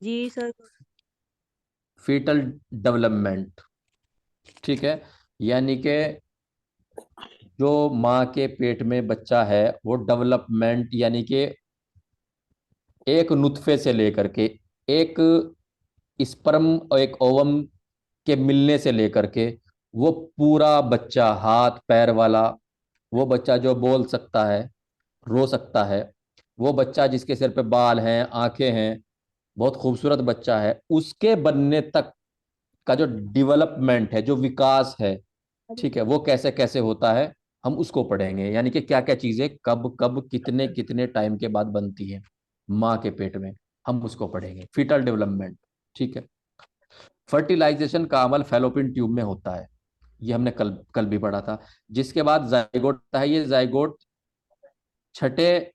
जी sir. Fetal development. ठीक है, यानी कि जो माँ के पेट में बच्चा है वो डेवलपमेंट, यानी कि एक नुत्फे से लेकर के, एक स्पर्म और एक ओवम के मिलने से लेकर के, वो पूरा बच्चा, हाथ पैर वाला, वो बच्चा जो बोल सकता है, रो सकता है, वो बच्चा जिसके सिर पे बाल हैं, आंखें हैं, बहुत खूबसूरत बच्चा है, उसके बनने तक का जो डेवलपमेंट है, जो विकास है, ठीक है, वो कैसे कैसे होता है, हम उसको पढ़ेंगे। यानी कि क्या क्या चीजें कब कब कितने कितने टाइम के बाद बनती है माँ के पेट में, हम उसको पढ़ेंगे, फीटल डेवलपमेंट। ठीक है। फर्टिलाइजेशन का अमल फैलोपिन ट्यूब में होता है, ये हमने कल कल भी पढ़ा था। जिसके बाद जाइगोट होता है, ये जाइगोट छठे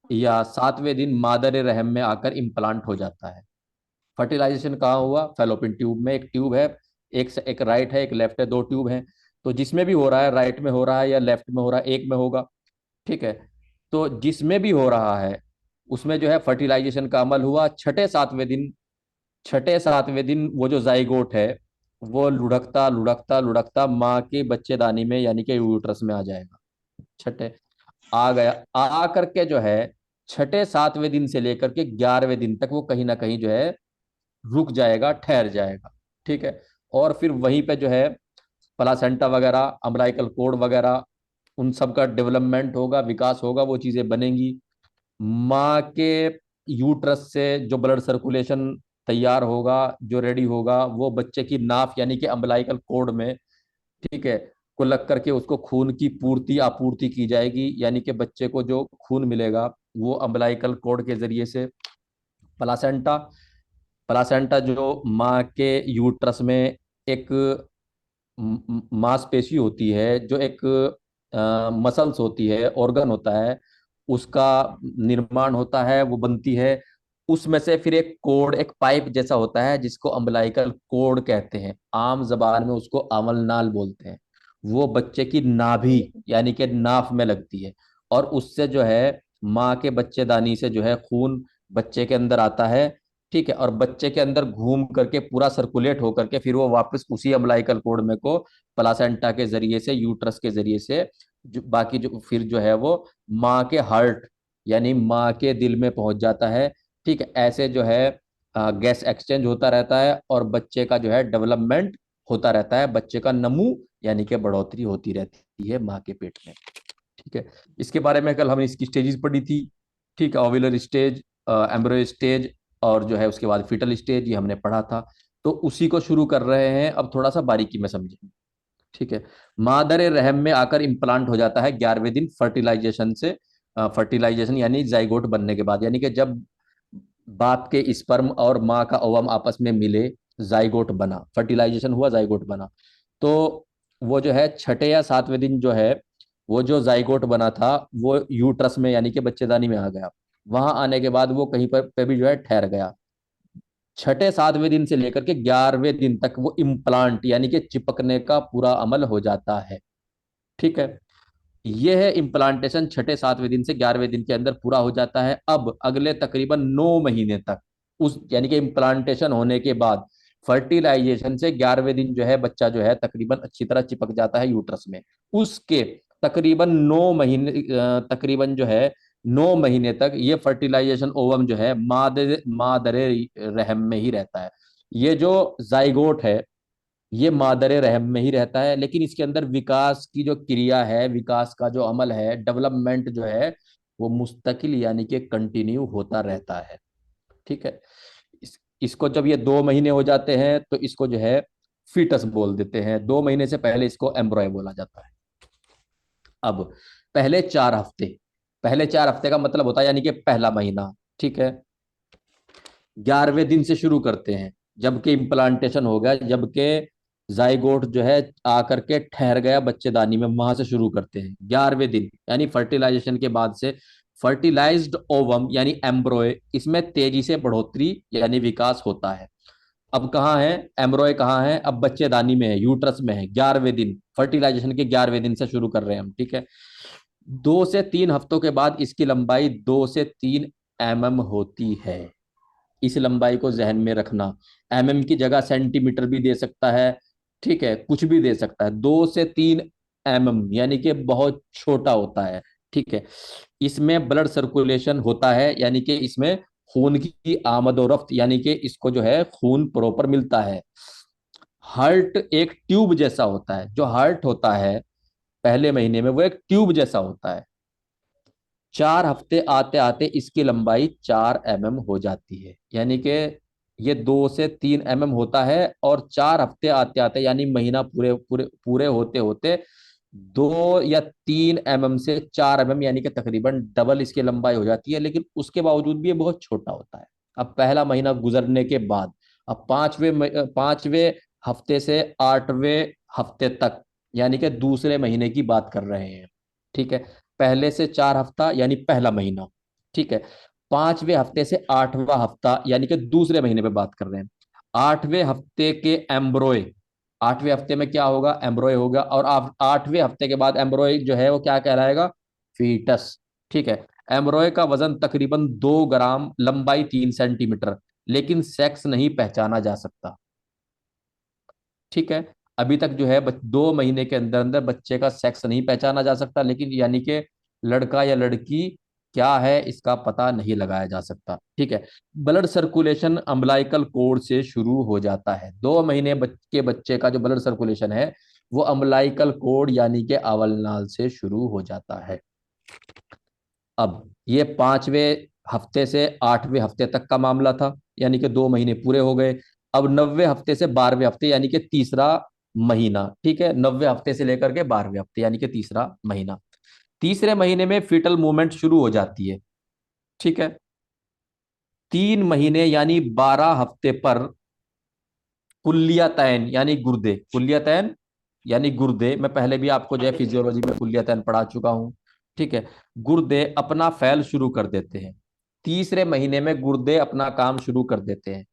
या सातवें दिन मादर रहम में आकर इम्प्लांट हो जाता है। फर्टिलाइजेशन कहाँ हुआ? फैलोपिन ट्यूब में। एक ट्यूब है, एक राइट है, एक लेफ्ट है, दो ट्यूब हैं। तो जिसमें भी हो रहा है, राइट में हो रहा है या लेफ्ट में हो रहा है, एक में होगा। ठीक है। तो जिसमें भी हो रहा है उसमें जो है फर्टिलाइजेशन का अमल हुआ। छठे सातवें दिन वो जो जाइगोट है वो लुढ़कता लुढ़कता लुढ़कता माँ के बच्चेदानी में, यानी कि यूट्रस में आ जाएगा। छठे आ गया, आ करके जो है छठे सातवें दिन से लेकर के 11वें दिन तक वो कहीं ना कहीं जो है रुक जाएगा, ठहर जाएगा। ठीक है। और फिर वहीं पे जो है प्लासेंटा वगैरह, अम्बिलाइकल कोड वगैरह, उन सब का डेवलपमेंट होगा, विकास होगा, वो चीजें बनेंगी। माँ के यूट्रस से जो ब्लड सर्कुलेशन तैयार होगा, जो रेडी होगा, वो बच्चे की नाफ यानी कि अम्बिलाइकल कोड में, ठीक है, को लग करके उसको खून की पूर्ति आपूर्ति की जाएगी। यानी कि बच्चे को जो खून मिलेगा वो अम्बिलाइकल कोड के जरिए से। प्लासेंटा, प्लासेंटा जो माँ के यूट्रस में एक मांसपेशी होती है, जो एक मसल्स होती है, ऑर्गन होता है, उसका निर्माण होता है, वो बनती है। उसमें से फिर एक कोड, एक पाइप जैसा होता है जिसको अम्बिलाइकल कोड कहते हैं, आम जबान में उसको अमल नाल बोलते हैं। वो बच्चे की नाभि यानी कि नाफ में लगती है, और उससे जो है माँ के बच्चेदानी से जो है खून बच्चे के अंदर आता है। ठीक है। और बच्चे के अंदर घूम करके पूरा सर्कुलेट होकर के फिर वो वापस उसी अम्बिलाइकल कोड में को प्लासेंटा के जरिए से, यूट्रस के जरिए से, जो बाकी जो फिर जो है वो माँ के हार्ट यानी माँ के दिल में पहुंच जाता है। ठीक है। ऐसे जो है गैस एक्सचेंज होता रहता है और बच्चे का जो है डेवलपमेंट होता रहता है, बच्चे का नमू यानी कि बढ़ोतरी होती रहती है माँ के पेट में। ठीक है। इसके बारे में कल हमने इसकी स्टेजेस पढ़ी थी। ठीक है, ओव्यूलर स्टेज, एम्ब्रियो स्टेज, और जो है उसके बाद फीटल स्टेज, ये हमने पढ़ा था। तो उसी को शुरू कर रहे हैं, अब थोड़ा सा बारीकी में समझेंगे। ठीक है। मादर रहम में आकर इम्प्लांट हो जाता है 11वें दिन फर्टिलाइजेशन से। फर्टिलाइजेशन यानी जाइगोट बनने के बाद, यानी कि जब बाप के स्पर्म और माँ का ओवम आपस में मिले, जाइगोट बना, फर्टिलाइजेशन हुआ, जाइगोट बना। तो वो जो है छठे या सातवें दिन जो है, वो जो जाइगोट बना था वो यूट्रस में यानी कि बच्चेदानी में आ गया। वहां आने के बाद वो कहीं पर पे भी जो है ठहर गया। छठे सातवें दिन से लेकर के 11वें दिन तक वो इम्प्लांट यानी कि चिपकने का पूरा अमल हो जाता है। ठीक है। यह है इम्प्लांटेशन, छठे सातवें दिन से 11वें दिन के अंदर पूरा हो जाता है। अब अगले तकरीबन 9 महीने तक, उस यानी कि इम्प्लांटेशन होने के बाद फर्टिलाइजेशन से 11वें दिन जो है बच्चा जो है तकरीबन अच्छी तरह चिपक जाता है यूट्रस में। उसके तकरीबन 9 महीने, तकरीबन जो है 9 महीने तक ये फर्टिलाइजेशन ओवम जो है मादरे रहम में ही रहता है। ये जो जाइगोट है ये मादर रहम में ही रहता है, लेकिन इसके अंदर विकास की जो क्रिया है, विकास का जो अमल है, डेवलपमेंट जो है, वो मुस्तकिल यानी कि कंटिन्यू होता रहता है। ठीक है। इसको जब ये 2 महीने हो जाते हैं तो इसको जो है फीटस बोल देते हैं। 2 महीने से पहले इसको एम्ब्रॉय बोला जाता है। अब पहले 4 हफ्ते, पहले 4 हफ्ते का मतलब होता है यानी कि पहला महीना। ठीक है। 11वें दिन से शुरू करते हैं, जबकि इम्प्लांटेशन हो गया, जबकि जाइगोट जो है आकर के ठहर गया बच्चेदानी में, वहां से शुरू करते हैं 11वें दिन, यानी फर्टिलाइजेशन के बाद से। फर्टिलाइज्ड ओवम यानी एम्ब्रॉय, इसमें तेजी से बढ़ोतरी यानी विकास होता है। अब कहाँ है एम्ब्रॉय, कहाँ है? अब बच्चेदानी में है, यूट्रस में है। 11वें दिन, फर्टिलाइजेशन के 11वें दिन से शुरू कर रहे हैं हम। ठीक है। 2 से 3 हफ्तों के बाद इसकी लंबाई 2 से 3 mm होती है। इस लंबाई को जहन में रखना। एमएम की जगह सेंटीमीटर भी दे सकता है, ठीक है, कुछ भी दे सकता है। 2 से 3 एमएम यानी कि बहुत छोटा होता है, ठीक है। इसमें ब्लड सर्कुलेशन होता है, यानी कि इसमें खून की आमद और रफ्त, यानी कि इसको जो है खून प्रॉपर मिलता है। हार्ट एक ट्यूब जैसा होता है, जो हार्ट होता है पहले महीने में वो एक ट्यूब जैसा होता है। 4 हफ्ते आते आते इसकी लंबाई 4 एमएम हो जाती है, यानी कि ये 2 से 3 एमएम होता है, और 4 हफ्ते आते आते यानी महीना पूरे पूरे पूरे होते होते 2 या 3 एमएम से 4 एमएम यानी कि तकरीबन डबल इसकी लंबाई हो जाती है। लेकिन उसके बावजूद भी ये बहुत छोटा होता है। अब पहला महीना गुजरने के बाद, अब पांचवें हफ्ते से 8वें हफ्ते तक, यानी कि दूसरे महीने की बात कर रहे हैं, ठीक है। पहले से 4 हफ्ता यानी पहला महीना, ठीक है। 5वें हफ्ते से 8वां हफ्ता यानी कि दूसरे महीने पे बात कर रहे हैं। 8वें हफ्ते के एम्ब्रोय, 8वें हफ्ते में क्या होगा, एम्ब्रोय होगा। और 8वें हफ्ते के बाद एम्ब्रोय जो है वो क्या कहलाएगा, फीटस, ठीक है। एम्ब्रोय का वजन तकरीबन 2 ग्राम, लंबाई 3 सेंटीमीटर, लेकिन सेक्स नहीं पहचाना जा सकता, ठीक है। अभी तक जो है 2 महीने के अंदर अंदर बच्चे का सेक्स नहीं पहचाना जा सकता, लेकिन यानी कि लड़का या लड़की क्या है इसका पता नहीं लगाया जा सकता, ठीक है। ब्लड सर्कुलेशन अम्बलाइकल कोर्ड से शुरू हो जाता है। 2 महीने के बच्चे का जो ब्लड सर्कुलेशन है वो अम्बलाइकल कोर्ड यानी कि अवल नाल से शुरू हो जाता है। अब ये 5वें हफ्ते से 8वें हफ्ते तक का मामला था, यानी कि 2 महीने पूरे हो गए। अब 90वें हफ्ते से 12वें हफ्ते यानी कि तीसरा महीना, ठीक है। 90वें हफ्ते से लेकर के 12वें हफ्ते यानी कि तीसरा महीना। तीसरे महीने में फीटल मूवमेंट शुरू हो जाती है, ठीक है। 3 महीने यानी 12 हफ्ते पर कुल्लियातैन यानी गुर्दे, कुल्लियातैन यानी गुर्दे, मैं पहले भी आपको जो है फिजियोलॉजी में कुल्लियातैन पढ़ा चुका हूं, ठीक है। गुर्दे अपना फैल शुरू कर देते हैं। तीसरे महीने में गुर्दे अपना काम शुरू कर देते हैं,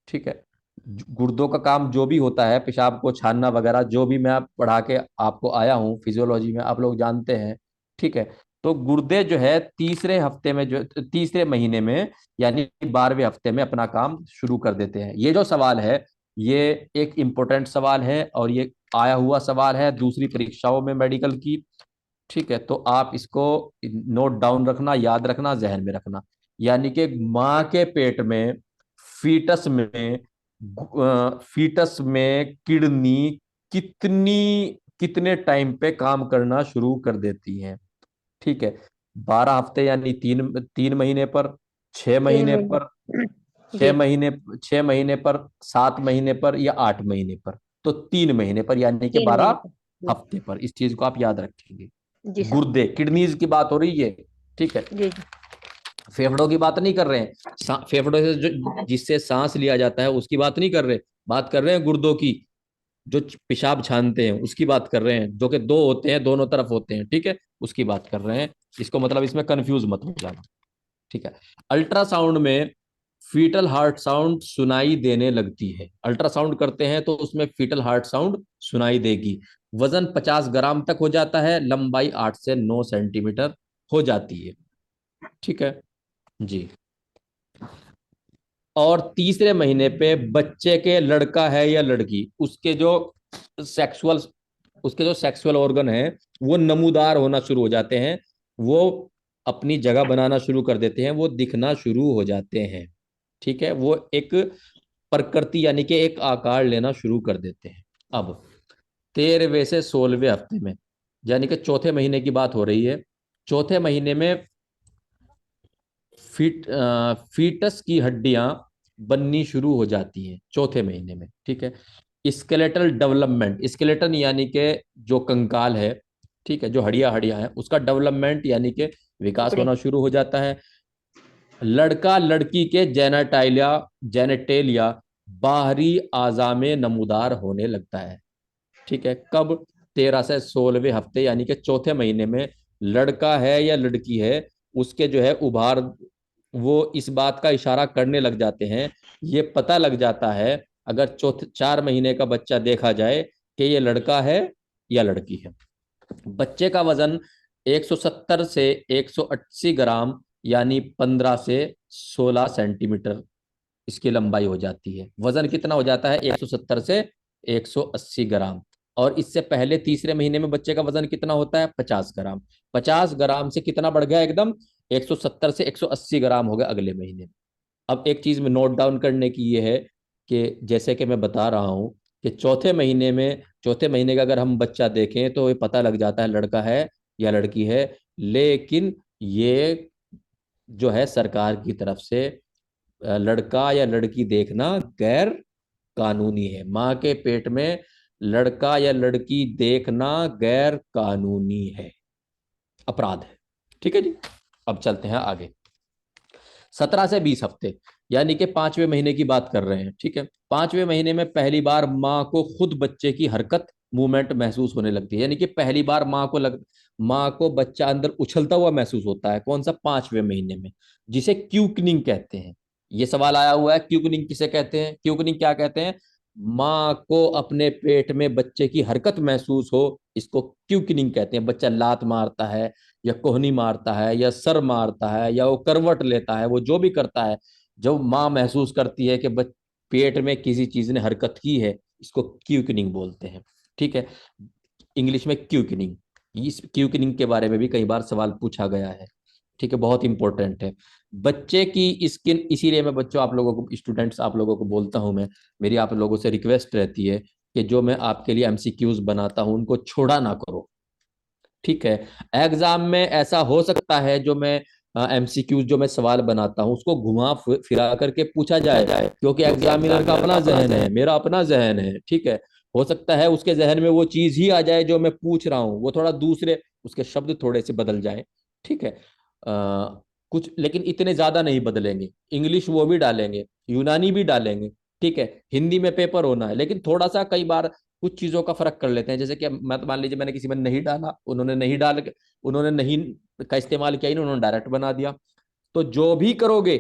ठीक है। गुर्दों का काम जो भी होता है, पेशाब को छानना वगैरह, जो भी मैं पढ़ा के आपको आया हूँ फिजियोलॉजी में, आप लोग जानते हैं, ठीक है। तो गुर्दे जो है तीसरे महीने में यानी 12वें हफ्ते में अपना काम शुरू कर देते हैं। ये जो सवाल है ये एक इम्पोर्टेंट सवाल है, और ये आया हुआ सवाल है दूसरी परीक्षाओं में मेडिकल की, ठीक है। तो आप इसको नोट डाउन रखना, याद रखना, जहन में रखना। यानी कि माँ के पेट में फीटस में किडनी कितनी कितने टाइम पे काम करना शुरू कर देती हैं, ठीक है। 12 हफ्ते यानी 3 3 महीने पर, 6 महीने 3 महीने। पर, छह जी। महीने 6 महीने पर, 7 महीने पर, या 8 महीने पर। तो 3 महीने पर यानी कि 3 महीने बारह का। हफ्ते पर इस चीज को आप याद रखेंगे। जी सर। गुर्दे, किडनीज की बात हो रही है, ठीक है। जी जी। फेफड़ों की बात नहीं कर रहे हैं। फेफड़ों से जो जिससे सांस लिया जाता है उसकी बात नहीं कर रहे, बात कर रहे हैं गुर्दों की, जो पेशाब छानते हैं उसकी बात कर रहे हैं, जो कि दो होते हैं, दोनों तरफ होते हैं, ठीक है, उसकी बात कर रहे हैं। इसको मतलब इसमें कंफ्यूज मत हो जाना, ठीक है। अल्ट्रासाउंड में फीटल हार्ट साउंड सुनाई देने लगती है। अल्ट्रासाउंड करते हैं तो उसमें फीटल हार्ट साउंड सुनाई देगी। वजन 50 ग्राम तक हो जाता है, लंबाई 8 से 9 सेंटीमीटर हो जाती है, ठीक है जी। और तीसरे महीने पे बच्चे के लड़का है या लड़की, सेक्सुअल उसके जो सेक्सुअल ऑर्गन है वो नमूदार होना शुरू हो जाते हैं, वो अपनी जगह बनाना शुरू कर देते हैं, वो दिखना शुरू हो जाते हैं, ठीक है। वो एक प्रकृति यानी कि एक आकार लेना शुरू कर देते हैं। अब 13वें से 16वें हफ्ते में, यानी कि चौथे महीने की बात हो रही है। चौथे महीने में फीटस की हड्डियां बननी शुरू हो जाती हैं चौथे महीने में, ठीक है। स्केलेटल डेवलपमेंट, स्केलेटन यानी कि जो कंकाल है, ठीक है, जो हड्डियां हड्डियां है उसका डेवलपमेंट यानी कि विकास टुकड़े। होना शुरू हो जाता है। लड़का लड़की के जेनेटेलिया बाहरी आजा में नमूदार होने लगता है, ठीक है। कब, 13 से 16वें हफ्ते यानी कि चौथे महीने में लड़का है या लड़की है, उसके जो है उभार, वो इस बात का इशारा करने लग जाते हैं। ये पता लग जाता है अगर चौथे 4 महीने का बच्चा देखा जाए कि ये लड़का है या लड़की है। बच्चे का वजन 170 से 180 ग्राम यानी 15 से 16 सेंटीमीटर इसकी लंबाई हो जाती है। वजन कितना हो जाता है? 170 से 180 ग्राम। और इससे पहले तीसरे महीने में बच्चे का वजन कितना होता है? 50 ग्राम। 50 ग्राम से कितना बढ़ गया एकदम? 170 से 180 ग्राम हो गया अगले महीने। अब एक चीज में नोट डाउन करने की ये है कि जैसे कि मैं बता रहा हूं कि चौथे महीने का अगर हम बच्चा देखें तो ये पता लग जाता है लड़का है या लड़की है। लेकिन ये जो है सरकार की तरफ से लड़का या लड़की देखना गैर कानूनी है। माँ के पेट में लड़का या लड़की देखना गैर कानूनी है, अपराध है। ठीक है जी। अब चलते हैं आगे। 17 से 20 हफ्ते, यानी कि 5वें महीने की बात कर रहे हैं। ठीक है, 5वें महीने में पहली बार माँ को खुद बच्चे की हरकत, मूवमेंट महसूस होने लगती है। यानी कि पहली बार माँ को बच्चा अंदर उछलता हुआ महसूस होता है। कौन सा? 5वें महीने में, जिसे क्यूकनिंग कहते हैं। ये सवाल आया हुआ है, क्यूकनिंग किसे कहते हैं? क्यूकनिंग क्या कहते हैं? माँ को अपने पेट में बच्चे की हरकत महसूस हो, इसको क्यूकनिंग कहते हैं। बच्चा लात मारता है या कोहनी मारता है या सर मारता है या वो करवट लेता है, वो जो भी करता है, जब माँ महसूस करती है कि पेट में किसी चीज ने हरकत की है, इसको क्यूकनिंग बोलते हैं। ठीक है, इंग्लिश में क्यूकनिंग। इस क्यूकनिंग के बारे में भी कई बार सवाल पूछा गया है। ठीक है, बहुत इंपॉर्टेंट है। बच्चे की स्किन, इसीलिए मैं बच्चों आप लोगों को, स्टूडेंट्स आप लोगों को बोलता हूं मैं, मेरी आप लोगों से रिक्वेस्ट रहती है कि जो मैं आपके लिए एमसीक्यूज बनाता हूं उनको छोड़ा ना करो। ठीक है, एग्जाम में ऐसा हो सकता है जो मैं एमसीक्यूज जो मैं सवाल बनाता हूं उसको घुमा फिरा करके पूछा जाए, क्योंकि एग्जामिनर का अपना जहन है, मेरा अपना जहन है। ठीक है, हो सकता है उसके जहन में वो चीज ही आ जाए जो मैं पूछ रहा हूँ, वो थोड़ा दूसरे, उसके शब्द थोड़े से बदल जाए। ठीक है, कुछ, लेकिन इतने ज्यादा नहीं बदलेंगे। इंग्लिश वो भी डालेंगे, यूनानी भी डालेंगे। ठीक है, हिंदी में पेपर होना है, लेकिन थोड़ा सा कई बार कुछ चीजों का फर्क कर लेते हैं। जैसे कि मैं तो मान लीजिए मैंने किसी में नहीं डाला, उन्होंने नहीं का इस्तेमाल किया, उन्होंने डायरेक्ट बना दिया। तो जो भी करोगे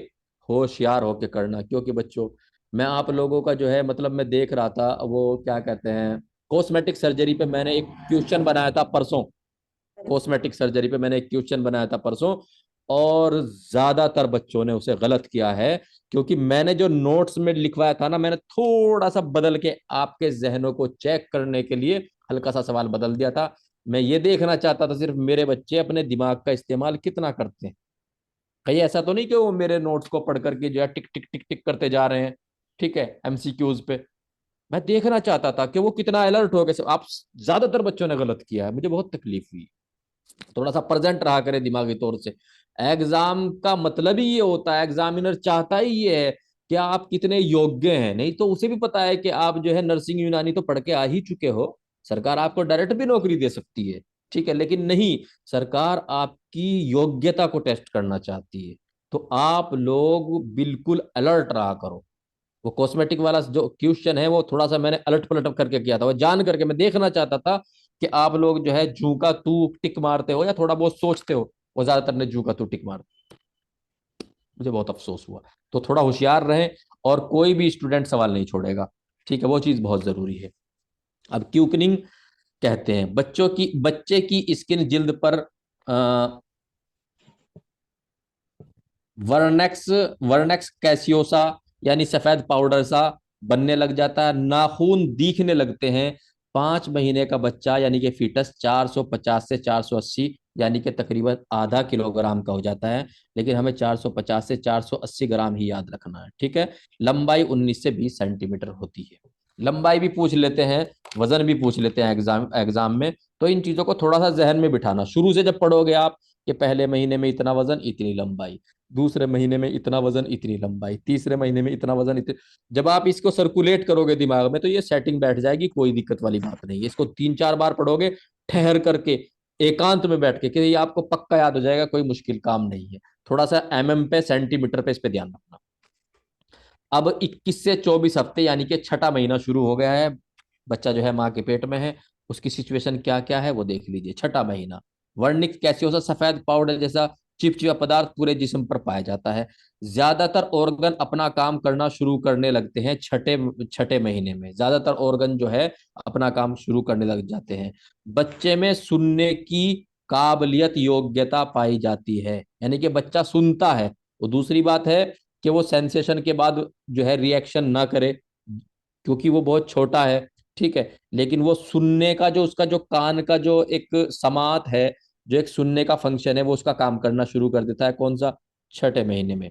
होशियार होके करना, क्योंकि बच्चों मैं आप लोगों का जो है, मतलब मैं देख रहा था वो क्या कहते हैं, कॉस्मेटिक सर्जरी पे मैंने एक क्वेश्चन बनाया था परसों। कॉस्मेटिक सर्जरी पे मैंने एक क्वेश्चन बनाया था परसों, और ज्यादातर बच्चों ने उसे गलत किया है। क्योंकि मैंने जो नोट्स में लिखवाया था ना, मैंने थोड़ा सा बदल के आपके जहनों को चेक करने के लिए हल्का सा सवाल बदल दिया था। मैं ये देखना चाहता था सिर्फ मेरे बच्चे अपने दिमाग का इस्तेमाल कितना करते हैं। कहीं ऐसा तो नहीं कि वो मेरे नोट्स को पढ़ करके जो है टिक टिक टिक टिक करते जा रहे हैं। ठीक है, एमसीक्यूज पे मैं देखना चाहता था कि वो कितना अलर्ट हो गए। आप ज्यादातर बच्चों ने गलत किया है, मुझे बहुत तकलीफ हुई। थोड़ा सा प्रेजेंट रहा करे दिमागी तौर से। एग्जाम का मतलब ही ये होता है, एग्जामिनर चाहता ही ये है कि आप कितने योग्य हैं। नहीं तो उसे भी पता है कि आप जो है नर्सिंग यूनानी तो पढ़ के आ ही चुके हो, सरकार आपको डायरेक्ट भी नौकरी दे सकती है। ठीक है, लेकिन नहीं, सरकार आपकी योग्यता को टेस्ट करना चाहती है। तो आप लोग बिल्कुल अलर्ट रहा करो। वो कॉस्मेटिक वाला जो क्वेश्चन है वो थोड़ा सा मैंने अलट पलट करके किया था, वो जान करके मैं देखना चाहता था कि आप लोग जो है जू का तू टिक मारते हो या थोड़ा बहुत सोचते हो। वो ज्यादातर ने जू का तू टिक मार, मुझे बहुत अफसोस हुआ। तो थोड़ा होशियार रहें, और कोई भी स्टूडेंट सवाल नहीं छोड़ेगा। ठीक है, वो चीज बहुत जरूरी है। अब क्यूकनिंग कहते हैं बच्चे की स्किन, जिल्द पर वर्नेक्स वर्नेक्स कैसियोसा, यानी सफेद पाउडर सा बनने लग जाता है। नाखून दिखने लगते हैं। 5 महीने का बच्चा यानी कि फीटस 450 से 480, यानी कि तकरीबन आधा किलोग्राम का हो जाता है। लेकिन हमें 450 से 480 ग्राम ही याद रखना है। ठीक है, लंबाई 19 से 20 सेंटीमीटर होती है। लंबाई भी पूछ लेते हैं, वजन भी पूछ लेते हैं एग्जाम एग्जाम में। तो इन चीजों को थोड़ा सा जहन में बिठाना, शुरू से जब पढ़ोगे आप कि पहले महीने में इतना वजन इतनी लंबाई, दूसरे महीने में इतना वजन इतनी लंबाई, तीसरे महीने में इतना वजन इतनी, जब आप इसको सर्कुलेट करोगे दिमाग में तो ये सेटिंग बैठ जाएगी, कोई दिक्कत वाली बात नहीं है। इसको 3-4 बार पढ़ोगे ठहर करके, एकांत में बैठ के, कि ये आपको पक्का याद हो जाएगा, कोई मुश्किल काम नहीं है। थोड़ा सा पे सेंटीमीटर पे इस पे ध्यान रखना। अब 21 से 24 हफ्ते, यानी कि छठा महीना शुरू हो गया है। बच्चा जो है माँ के पेट में है, उसकी सिचुएशन क्या क्या है वो देख लीजिए। छठा महीना, वर्णिक कैसे हो, सफेद पाउडर जैसा चिपचिपा पदार्थ पूरे जिस्म पर पाया जाता है। ज्यादातर ऑर्गन अपना काम करना शुरू करने लगते हैं छठे छठे महीने में। ज्यादातर ऑर्गन जो है अपना काम शुरू करने लग जाते हैं। बच्चे में सुनने की काबिलियत, योग्यता पाई जाती है, यानी कि बच्चा सुनता है। वो दूसरी बात है कि वो सेंसेशन के बाद जो है रिएक्शन ना करे, क्योंकि वो बहुत छोटा है। ठीक है, लेकिन वो सुनने का जो उसका जो कान का जो एक समात है, जो एक सुनने का फंक्शन है, वो उसका काम करना शुरू कर देता है। कौन सा? छठे महीने में।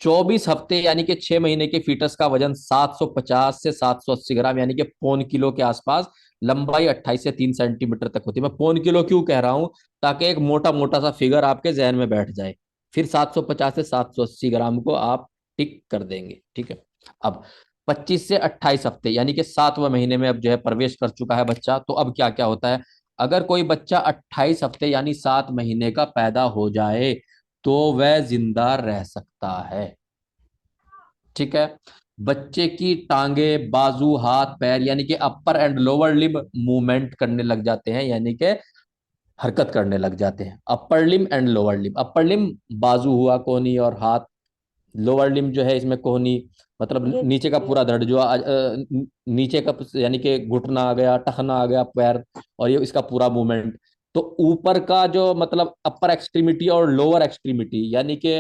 24 हफ्ते यानी कि 6 महीने के फीटस का वजन 750 से 780 ग्राम यानी कि पौन किलो के आसपास, लंबाई 28 से 3 सेंटीमीटर तक होती है। मैं पौन किलो क्यों कह रहा हूं? ताकि एक मोटा मोटा सा फिगर आपके जहन में बैठ जाए। फिर 750 से 780 ग्राम को आप टिक कर देंगे। ठीक है। अब 25 से 28 हफ्ते यानी कि 7वें महीने में अब जो है प्रवेश कर चुका है बच्चा, तो अब क्या क्या होता है? अगर कोई बच्चा 28 हफ्ते यानी 7 महीने का पैदा हो जाए तो वह जिंदा रह सकता है। ठीक है। बच्चे की टांगे, बाजू, हाथ, पैर यानी कि अपर एंड लोअर लिम्ब मूवमेंट करने लग जाते हैं, यानी कि हरकत करने लग जाते हैं। Upper limb and lower limb, upper limb बाजू हुआ, कोहनी और हाथ। लोअर लिम्ब जो है इसमें कोहनी, मतलब नीचे का पूरा धड़ जो नीचे का यानी कि घुटना आ गया, टखना आ गया, पैर, और ये इसका पूरा मूवमेंट। तो ऊपर का जो मतलब अपर एक्सट्रीमिटी और लोअर एक्सट्रीमिटी यानी कि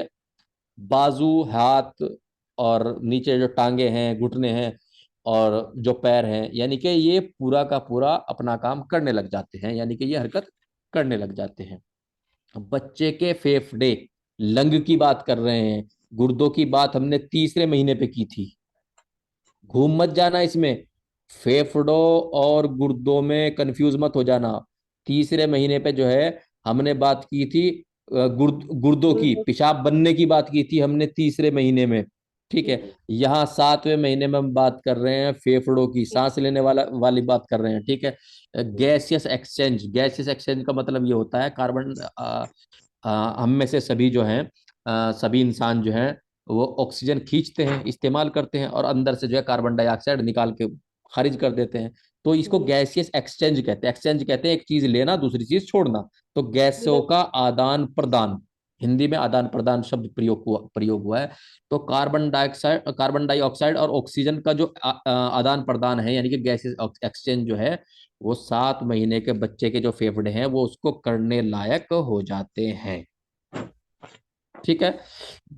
बाजू, हाथ, और नीचे जो टांगे हैं, घुटने हैं, और जो पैर हैं, यानी कि ये पूरा का पूरा अपना काम करने लग जाते हैं, यानी कि ये हरकत करने लग जाते हैं। बच्चे के फेफड़े, लंग की बात कर रहे हैं, गुर्दों की बात हमने 3 महीने पे की थी। घूम मत जाना इसमें, फेफड़ों और गुर्दों में कंफ्यूज मत हो जाना। 3 महीने पे जो है हमने बात की थी गुर्दों की, पेशाब बनने की बात की थी हमने 3 महीने में। ठीक है। यहाँ 7वें महीने में हम बात कर रहे हैं फेफड़ों की, सांस लेने वाली बात कर रहे हैं। ठीक है। गैसियस एक्सचेंज, गैसियस एक्सचेंज का मतलब ये होता है कार्बन, हम में से सभी जो हैं, सभी इंसान जो हैं, वो ऑक्सीजन खींचते हैं, इस्तेमाल करते हैं, और अंदर से जो है कार्बन डाइऑक्साइड निकाल के खारिज कर देते हैं। तो इसको गैसियस एक्सचेंज कहते हैं। एक्सचेंज कहते हैं एक चीज लेना, दूसरी चीज छोड़ना। तो गैसों का आदान प्रदान, हिंदी में आदान प्रदान शब्द प्रयोग हुआ है। तो कार्बन डाइऑक्साइड और ऑक्सीजन का जो आदान प्रदान है, यानी कि गैसियस एक्सचेंज जो है, वो 7 महीने के बच्चे के जो फेफड़े हैं वो उसको करने लायक हो जाते हैं। ठीक है।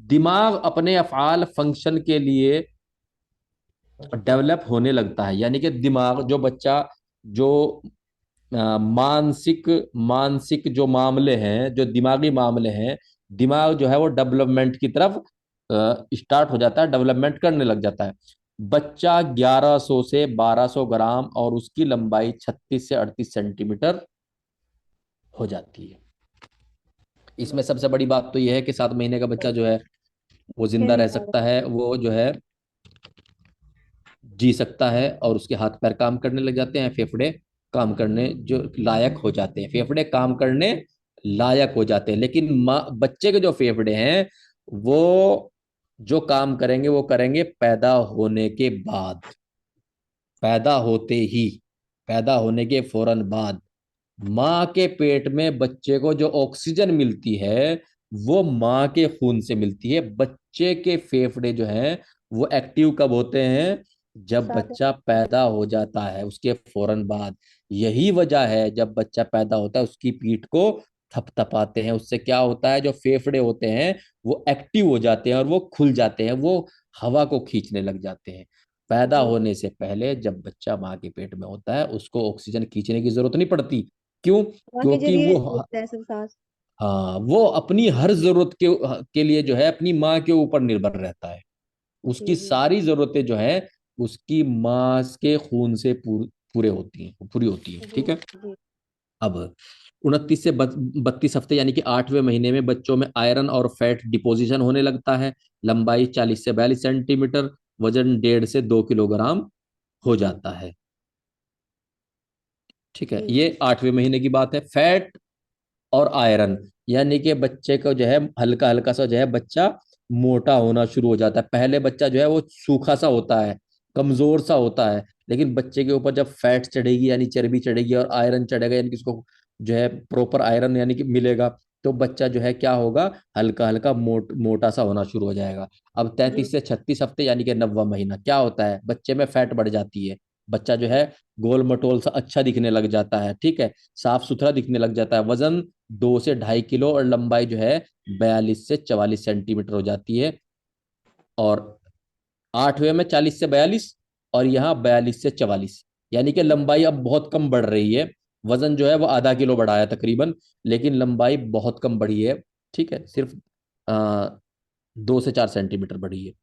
दिमाग अपने अफआल फंक्शन के लिए डेवलप होने लगता है, यानी कि दिमाग, जो बच्चा जो मानसिक मानसिक जो मामले हैं, जो दिमागी मामले हैं, दिमाग जो है वो डेवलपमेंट की तरफ स्टार्ट हो जाता है, डेवलपमेंट करने लग जाता है। बच्चा 1100 से 1200 ग्राम और उसकी लंबाई 36 से 38 सेंटीमीटर हो जाती है। इसमें सबसे बड़ी बात तो यह है कि 7 महीने का बच्चा जो है वो जिंदा रह सकता है, वो जो है जी सकता है, और उसके हाथ पैर काम करने लग जाते हैं, फेफड़े काम करने जो लायक हो जाते हैं, फेफड़े काम करने लायक हो जाते हैं। लेकिन माँ बच्चे के जो फेफड़े हैं वो जो काम करेंगे वो करेंगे पैदा होने के बाद, पैदा होते ही, पैदा होने के फौरन बाद। माँ के पेट में बच्चे को जो ऑक्सीजन मिलती है वो माँ के खून से मिलती है। बच्चे के फेफड़े जो हैं वो एक्टिव कब होते हैं? जब बच्चा पैदा हो जाता है, उसके फौरन बाद। यही वजह है जब बच्चा पैदा होता है उसकी पीठ को थपथपाते हैं, उससे क्या होता है, जो फेफड़े होते हैं वो एक्टिव हो जाते हैं और वो खुल जाते हैं, वो हवा को खींचने लग जाते हैं। पैदा होने से पहले जब बच्चा माँ के पेट में होता है उसको ऑक्सीजन खींचने की जरूरत नहीं पड़ती। क्यों? के क्योंकि जरिए वो, होता है सब सांस। हाँ, वो अपनी हर जरूरत के लिए जो है अपनी माँ के ऊपर निर्भर रहता है। जी उसकी जी सारी जरूरतें जो है उसकी माँ के खून से पूरे होती हैं, पूरी होती हैं। जी ठीक है। जी। अब 29 से 32 हफ्ते यानी कि 8वें महीने में बच्चों में आयरन और फैट डिपोजिशन होने लगता है। लंबाई 40 से 42 सेंटीमीटर, वजन 1.5 से 2 किलोग्राम हो जाता है। ठीक है, जी ये 8वें महीने की बात है। फैट और आयरन यानी कि बच्चे को जो है हल्का हल्का सा जो है बच्चा मोटा होना शुरू हो जाता है। पहले बच्चा जो है वो सूखा सा होता है, कमजोर सा होता है, लेकिन बच्चे के ऊपर जब फैट चढ़ेगी यानी चर्बी चढ़ेगी और आयरन चढ़ेगा यानी कि उसको जो है प्रॉपर आयरन यानी कि मिलेगा, तो बच्चा जो है क्या होगा, हल्का हल्का मोटा सा होना शुरू हो जाएगा। अब जी 33 से 36 हफ्ते यानी कि 9वां महीना क्या होता है, बच्चे में फैट बढ़ जाती है। बच्चा जो है गोल मटोल सा अच्छा दिखने लग जाता है, ठीक है, साफ सुथरा दिखने लग जाता है। वजन 2 से 2.5 किलो और लंबाई जो है 42 से 44 सेंटीमीटर हो जाती है। और 8वें में 40 से 42, और यहाँ 42 से 44, यानी कि लंबाई अब बहुत कम बढ़ रही है। वजन जो है वो आधा किलो बढ़ा है तकरीबन, लेकिन लंबाई बहुत कम बढ़ी है, ठीक है, सिर्फ 2 से 4 सेंटीमीटर बढ़ी है।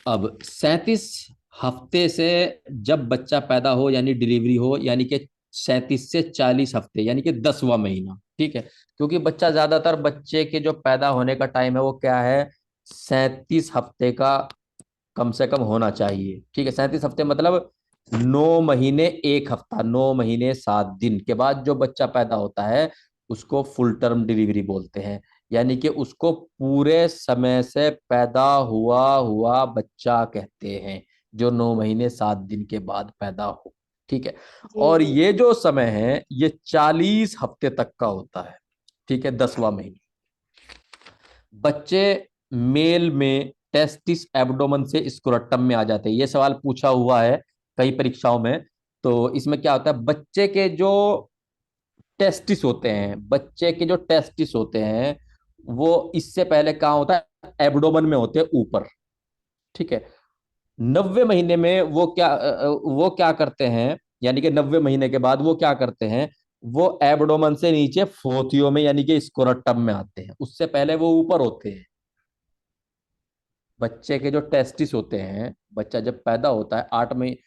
अब 37 हफ्ते से जब बच्चा पैदा हो यानी डिलीवरी हो, यानी कि 37 से 40 हफ्ते, यानी कि 10वां महीना, ठीक है, क्योंकि बच्चा ज्यादातर बच्चे के जो पैदा होने का टाइम है वो क्या है, 37 हफ्ते का कम से कम होना चाहिए, ठीक है। 37 हफ्ते मतलब 9 महीने 1 हफ्ता, 9 महीने 7 दिन के बाद जो बच्चा पैदा होता है उसको फुल टर्म डिलीवरी बोलते हैं, यानी कि उसको पूरे समय से पैदा हुआ हुआ बच्चा कहते हैं, जो 9 महीने 7 दिन के बाद पैदा हो, ठीक है। जी और जी। ये जो समय है ये 40 हफ्ते तक का होता है, ठीक है, 10वां महीना। बच्चे मेल में टेस्टिस एब्डोमेन से स्क्रोटम में आ जाते हैं, ये सवाल पूछा हुआ है कई परीक्षाओं में। तो इसमें क्या होता है, बच्चे के जो टेस्टिस होते हैं, बच्चे के जो टेस्टिस होते हैं वो इससे पहले कहाँ होता है, एब्डोमेन में होते हैं ऊपर, ठीक है। 90 महीने में वो क्या करते हैं, यानी कि 90 महीने के बाद वो क्या करते हैं, वो एब्डोमेन से नीचे फोथियो में यानी कि स्क्रोटम में आते हैं, उससे पहले वो ऊपर होते हैं। बच्चे के जो टेस्टिस होते हैं, बच्चा जब पैदा होता है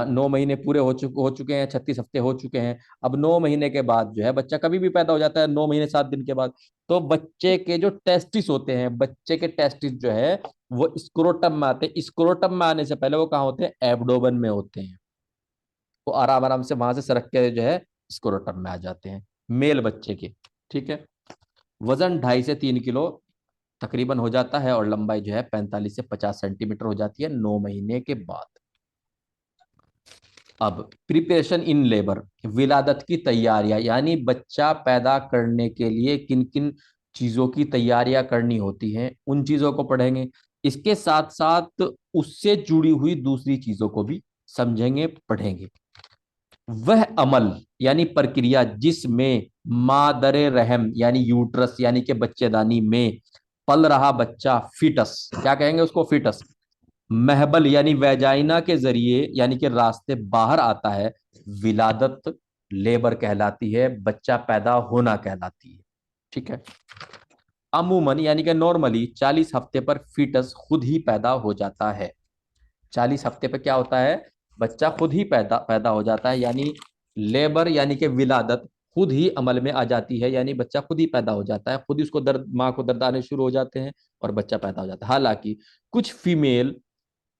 9 महीने पूरे हो चुके हैं, 36 हफ्ते हो चुके हैं। अब 9 महीने के बाद जो है बच्चा कभी भी पैदा हो जाता है, 9 महीने 7 दिन के बाद। तो बच्चे के जो टेस्टिस होते हैं, बच्चे के टेस्टिस जो है वो स्क्रोटम में आते हैं। स्क्रोटम में आने से पहले वो कहाँ होते हैं, एब्डोमेन में होते हैं। वो आराम आराम से वहां से सरक के जो है स्क्रोटम में आ जाते हैं, मेल बच्चे के, ठीक है। वजन 2.5 से 3 किलो तकरीबन हो जाता है, और लंबाई जो है 45 से 50 सेंटीमीटर हो जाती है 9 महीने के बाद। अब प्रिपरेशन इन लेबर, विलादत की तैयारियां, यानी बच्चा पैदा करने के लिए किन किन चीजों की तैयारियां करनी होती हैं उन चीजों को पढ़ेंगे। इसके साथ साथ उससे जुड़ी हुई दूसरी चीजों को भी समझेंगे, पढ़ेंगे। वह अमल यानी प्रक्रिया जिसमें मादरे रहम यानी यूट्रस यानी कि बच्चेदानी में पल रहा बच्चा, फीटस क्या कहेंगे उसको, फीटस, महबल यानी वैजाइना के जरिए यानी कि रास्ते बाहर आता है, विलादत लेबर कहलाती है, बच्चा पैदा होना कहलाती है, ठीक है। अमूमन यानी कि नॉर्मली 40 हफ्ते पर फीटस खुद ही पैदा हो जाता है। 40 हफ्ते पे क्या होता है, बच्चा खुद ही पैदा पैदा हो जाता है, यानी लेबर यानी कि विलादत खुद ही अमल में आ जाती है, यानी बच्चा खुद ही पैदा हो जाता है, खुद ही उसको दर्द, माँ को दर्द आने शुरू हो जाते हैं और बच्चा पैदा हो जाता है। हालांकि कुछ फीमेल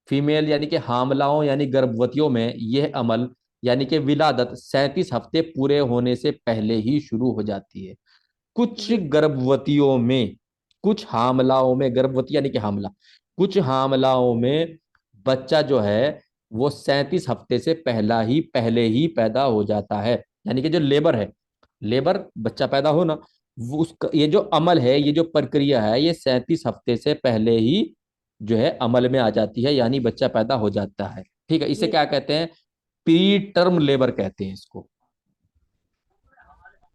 फीमेल यानी कि हामलाओं यानी गर्भवतियों में यह अमल यानी कि विलादत 37 हफ्ते पूरे होने से पहले ही शुरू हो जाती है। कुछ जी गर्भवतियों में, कुछ हामलाओं में, गर्भवती यानी कि हामला, कुछ हामलाओं में बच्चा जो है वो 37 हफ्ते से पहले ही पैदा हो जाता है, यानी कि जो लेबर है, लेबर बच्चा पैदा होना, वो उसका ये जो अमल है, ये जो प्रक्रिया है, ये 37 हफ्ते से पहले ही जो है अमल में आ जाती है, यानी बच्चा पैदा हो जाता है, ठीक है। इसे जी। क्या कहते हैं, प्री टर्म लेबर कहते हैं इसको,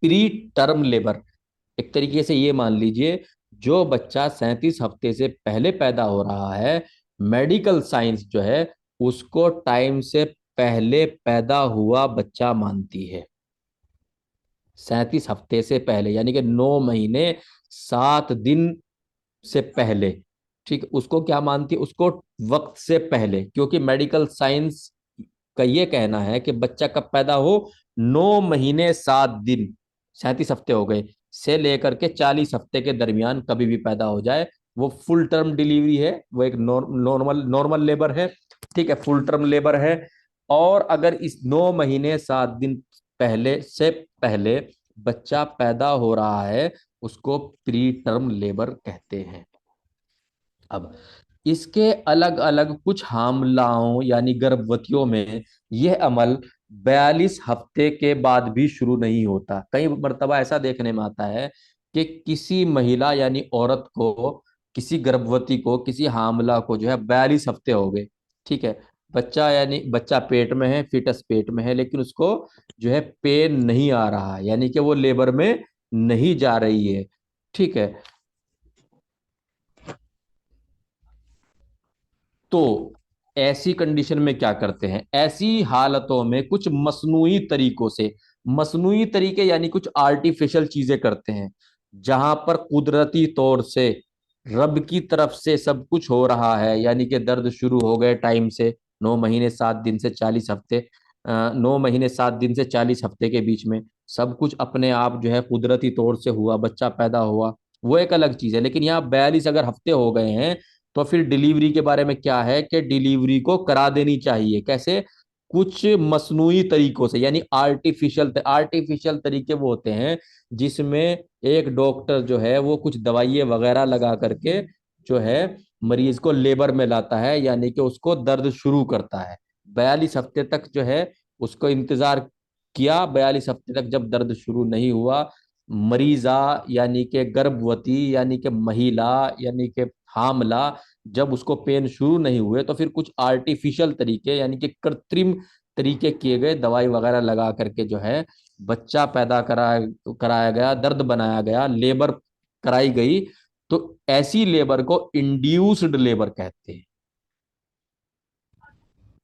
प्री टर्म लेबर। एक तरीके से ये मान लीजिए, जो बच्चा 37 हफ्ते से पहले पैदा हो रहा है, मेडिकल साइंस जो है उसको टाइम से पहले पैदा हुआ बच्चा मानती है। 37 हफ्ते से पहले यानी कि 9 महीने 7 दिन से पहले, ठीक, उसको क्या मानती है, उसको वक्त से पहले, क्योंकि मेडिकल साइंस का ये कहना है कि बच्चा कब पैदा हो, 9 महीने 7 दिन, 37 हफ्ते हो गए, से लेकर के 40 हफ्ते के दरमियान कभी भी पैदा हो जाए, वो फुल टर्म डिलीवरी है, वो एक नॉर्मल नॉर्मल लेबर है, ठीक है, फुल टर्म लेबर है। और अगर इस 9 महीने 7 दिन पहले से पहले बच्चा पैदा हो रहा है, उसको प्री टर्म लेबर कहते हैं। अब इसके अलग अलग कुछ हामलाओं यानी गर्भवतियों में यह अमल 42 हफ्ते के बाद भी शुरू नहीं होता। कई मर्तबा ऐसा देखने में आता है कि किसी महिला यानी औरत को, किसी गर्भवती को, किसी हामला को जो है 42 हफ्ते हो गए, ठीक है, बच्चा यानी बच्चा पेट में है, फीटस पेट में है, लेकिन उसको जो है पेन नहीं आ रहा है, यानी कि वो लेबर में नहीं जा रही है। ठीक है। तो ऐसी कंडीशन में क्या करते हैं, ऐसी हालतों में कुछ मसनूई तरीकों से, मसनूई तरीके यानी कुछ आर्टिफिशियल चीजें करते हैं, जहां पर कुदरती तौर से रब की तरफ से सब कुछ हो रहा है, यानी कि दर्द शुरू हो गए टाइम से, 9 महीने 7 दिन से 40 हफ्ते, 9 महीने 7 दिन से 40 हफ्ते के बीच में सब कुछ अपने आप जो है कुदरती तौर से हुआ, बच्चा पैदा हुआ, वो एक अलग चीज है। लेकिन यहाँ 42 अगर हफ्ते हो गए हैं, तो फिर डिलीवरी के बारे में क्या है कि डिलीवरी को करा देनी चाहिए। कैसे? कुछ मसनूई तरीकों से, यानी आर्टिफिशियल आर्टिफिशियल तरीके वो होते हैं जिसमें एक डॉक्टर जो है वो कुछ दवाइयाँ वगैरह लगा करके जो है मरीज को लेबर में लाता है, यानी कि उसको दर्द शुरू करता है। 42 हफ्ते तक जो है उसको इंतजार किया, 42 हफ्ते तक जब दर्द शुरू नहीं हुआ, मरीजा यानी कि गर्भवती यानी कि महिला यानी कि हामला, जब उसको पेन शुरू नहीं हुए, तो फिर कुछ आर्टिफिशियल तरीके यानी कि कृत्रिम तरीके किए गए, दवाई वगैरह लगा करके जो है बच्चा पैदा कराया गया, दर्द बनाया गया, लेबर कराई गई। तो ऐसी लेबर को इंड्यूस्ड लेबर कहते हैं।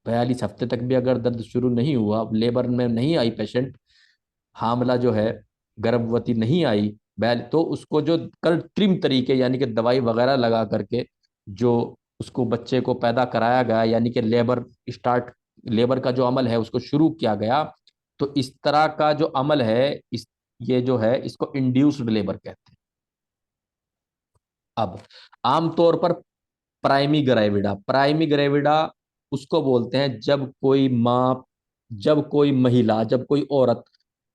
42 हफ्ते तक भी अगर दर्द शुरू नहीं हुआ, लेबर में नहीं आई पेशेंट, हामला जो है गर्भवती नहीं आई बैल, तो उसको जो कृत्रिम तरीके यानी कि दवाई वगैरह लगा करके जो उसको बच्चे को पैदा कराया गया, यानी कि लेबर का जो अमल है उसको शुरू किया गया। तो इस तरह का जो अमल है, इस ये जो है इसको इंड्यूस्ड लेबर कहते हैं। अब आमतौर पर प्राइमी ग्रेविडा उसको बोलते हैं जब कोई महिला, जब कोई औरत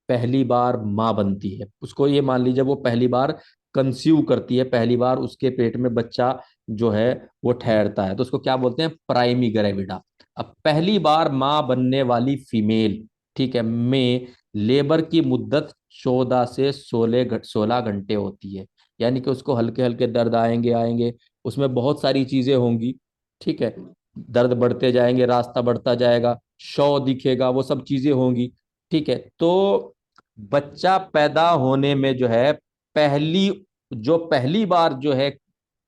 पहली बार मां बनती है, उसको ये मान लीजिए वो पहली बार कंसीव करती है, पहली बार उसके पेट में बच्चा जो है वो ठहरता है, तो उसको क्या बोलते हैं, प्राइमी ग्रेविडा। अब पहली बार मां बनने वाली फीमेल, ठीक है, में लेबर की मुद्दत 14 से 16 घंटे होती है, यानी कि उसको हल्के हल्के दर्द आएंगे आएंगे, उसमें बहुत सारी चीजें होंगी। ठीक है, दर्द बढ़ते जाएंगे, रास्ता बढ़ता जाएगा, शव दिखेगा, वो सब चीजें होंगी। ठीक है। तो बच्चा पैदा होने में जो है पहली पहली बार जो है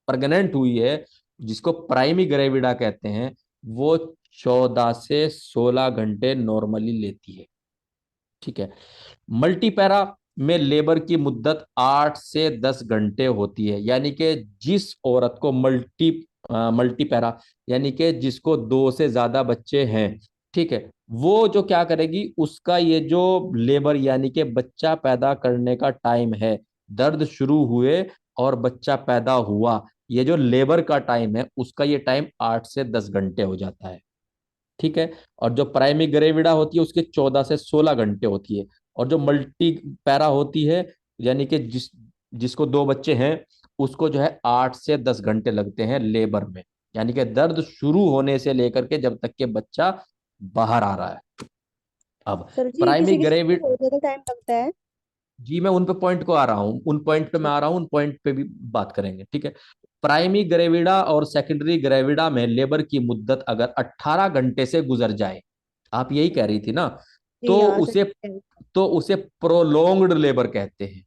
प्रेग्नेंट हुई है, जिसको प्राइमी ग्रेविडा कहते हैं, वो 14 से 16 घंटे नॉर्मली लेती है। ठीक है। मल्टीपैरा में लेबर की मुद्दत 8 से 10 घंटे होती है, यानी कि जिस औरत को मल्टीपैरा यानी कि जिसको 2 से ज्यादा बच्चे हैं, ठीक है, वो जो क्या करेगी, उसका ये जो लेबर यानी कि बच्चा पैदा करने का टाइम है, दर्द शुरू हुए और बच्चा पैदा हुआ, ये जो लेबर का टाइम है उसका ये टाइम 8 से 10 घंटे हो जाता है। ठीक है। और जो प्राइमी ग्रेविडा होती है उसके 14 से 16 घंटे होती है। और जो मल्टी पैरा होती है, यानी कि जिसको 2 बच्चे हैं, उसको जो है 8 से 10 घंटे लगते हैं लेबर में, यानी कि दर्द शुरू होने से लेकर के जब तक के बच्चा बाहर आ रहा है। अब सर जी, प्राइमी किसी किसी को ग्रेविड बहुत ज्यादा टाइम लगता है। जी, मैं उन पे पॉइंट को आ रहा हूँ, उन पॉइंट पे मैं ठीक। आ रहा हूँ, उन पॉइंट पे भी बात करेंगे। ठीक है। प्राइमी ग्रेविडा और सेकेंडरी ग्रेविडा में लेबर की मुद्दत अगर 18 घंटे से गुजर जाए, आप यही कह रही थी ना, जी तो हाँ सर। उसे तो उसे प्रोलोंग्ड लेबर कहते हैं।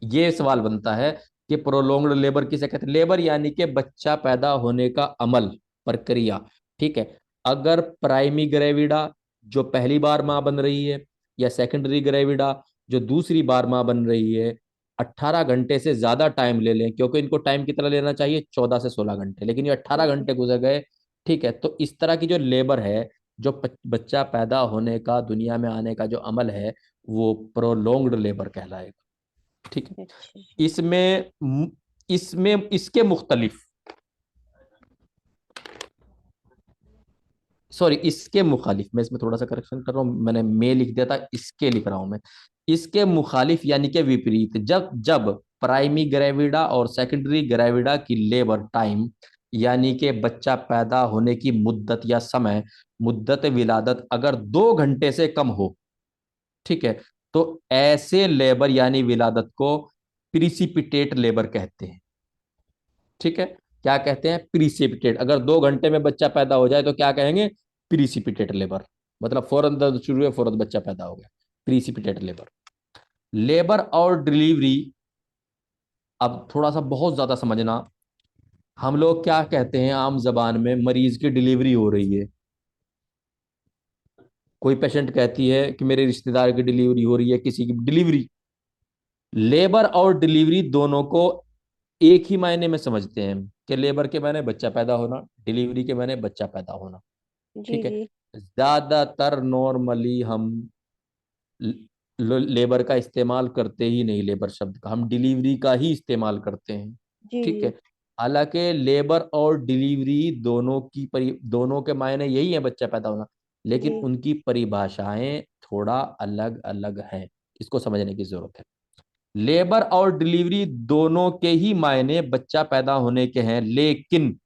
ये सवाल बनता है कि प्रोलोंग्ड लेबर किसे कहते हैं। लेबर यानी कि बच्चा पैदा होने का अमल, प्रक्रिया। ठीक है। अगर प्राइमी ग्रेविडा जो पहली बार मां बन रही है, या सेकेंडरी ग्रेविडा जो दूसरी बार मां बन रही है, 18 घंटे से ज्यादा टाइम ले लें, क्योंकि इनको टाइम कितना लेना चाहिए, 14 से 16 घंटे, लेकिन ये 18 घंटे गुजर गए। ठीक है। तो इस तरह की जो लेबर है, जो बच्चा पैदा होने का, दुनिया में आने का जो अमल है, वो प्रोलोंग्ड लेबर कहलाएगा। ठीक है। अच्छा। इसमें इसमें इसके मुख्तलिफ, सॉरी, इसके मुखालिफ, मैं इसमें थोड़ा सा करेक्शन कर रहा हूं, मैंने मे लिख दिया था, इसके लिख रहा हूं मैं। इसके मुखालिफ यानी कि विपरीत, जब जब प्राइमी ग्रेविडा और सेकेंडरी ग्रेविडा की लेबर टाइम यानी कि बच्चा पैदा होने की मुद्दत या समय, मुद्दत विलादत अगर 2 घंटे से कम हो, ठीक है, तो ऐसे लेबर यानी विलादत को प्रिसिपिटेट लेबर कहते हैं। ठीक है। क्या कहते हैं, प्रीसिपिटेट। अगर 2 घंटे में बच्चा पैदा हो जाए तो क्या कहेंगे, प्रीसिपिटेट लेबर। मतलब फौरन दर्द शुरू हुए, फौरन बच्चा पैदा हो गया, प्रीसिपिटेट लेबर। लेबर और डिलीवरी, अब थोड़ा सा बहुत ज्यादा समझना। हम लोग क्या कहते हैं आम जबान में, मरीज की डिलीवरी हो रही है, कोई पेशेंट कहती है कि मेरे रिश्तेदार की डिलीवरी हो रही है, किसी की डिलीवरी। लेबर और डिलीवरी दोनों को एक ही मायने में समझते हैं कि लेबर के मायने बच्चा पैदा होना, डिलीवरी के मायने बच्चा पैदा होना। जी ठीक है। जी ज्यादातर नॉर्मली हम लेबर का इस्तेमाल करते ही नहीं, लेबर शब्द का हम डिलीवरी का ही इस्तेमाल करते हैं। जी ठीक जी है। हालांकि लेबर और डिलीवरी दोनों के मायने यही है, बच्चा पैदा होना, लेकिन जी उनकी परिभाषाएं थोड़ा अलग अलग हैं। इसको समझने की जरूरत है। लेबर और डिलीवरी दोनों के ही मायने बच्चा पैदा होने के हैं, लेकिन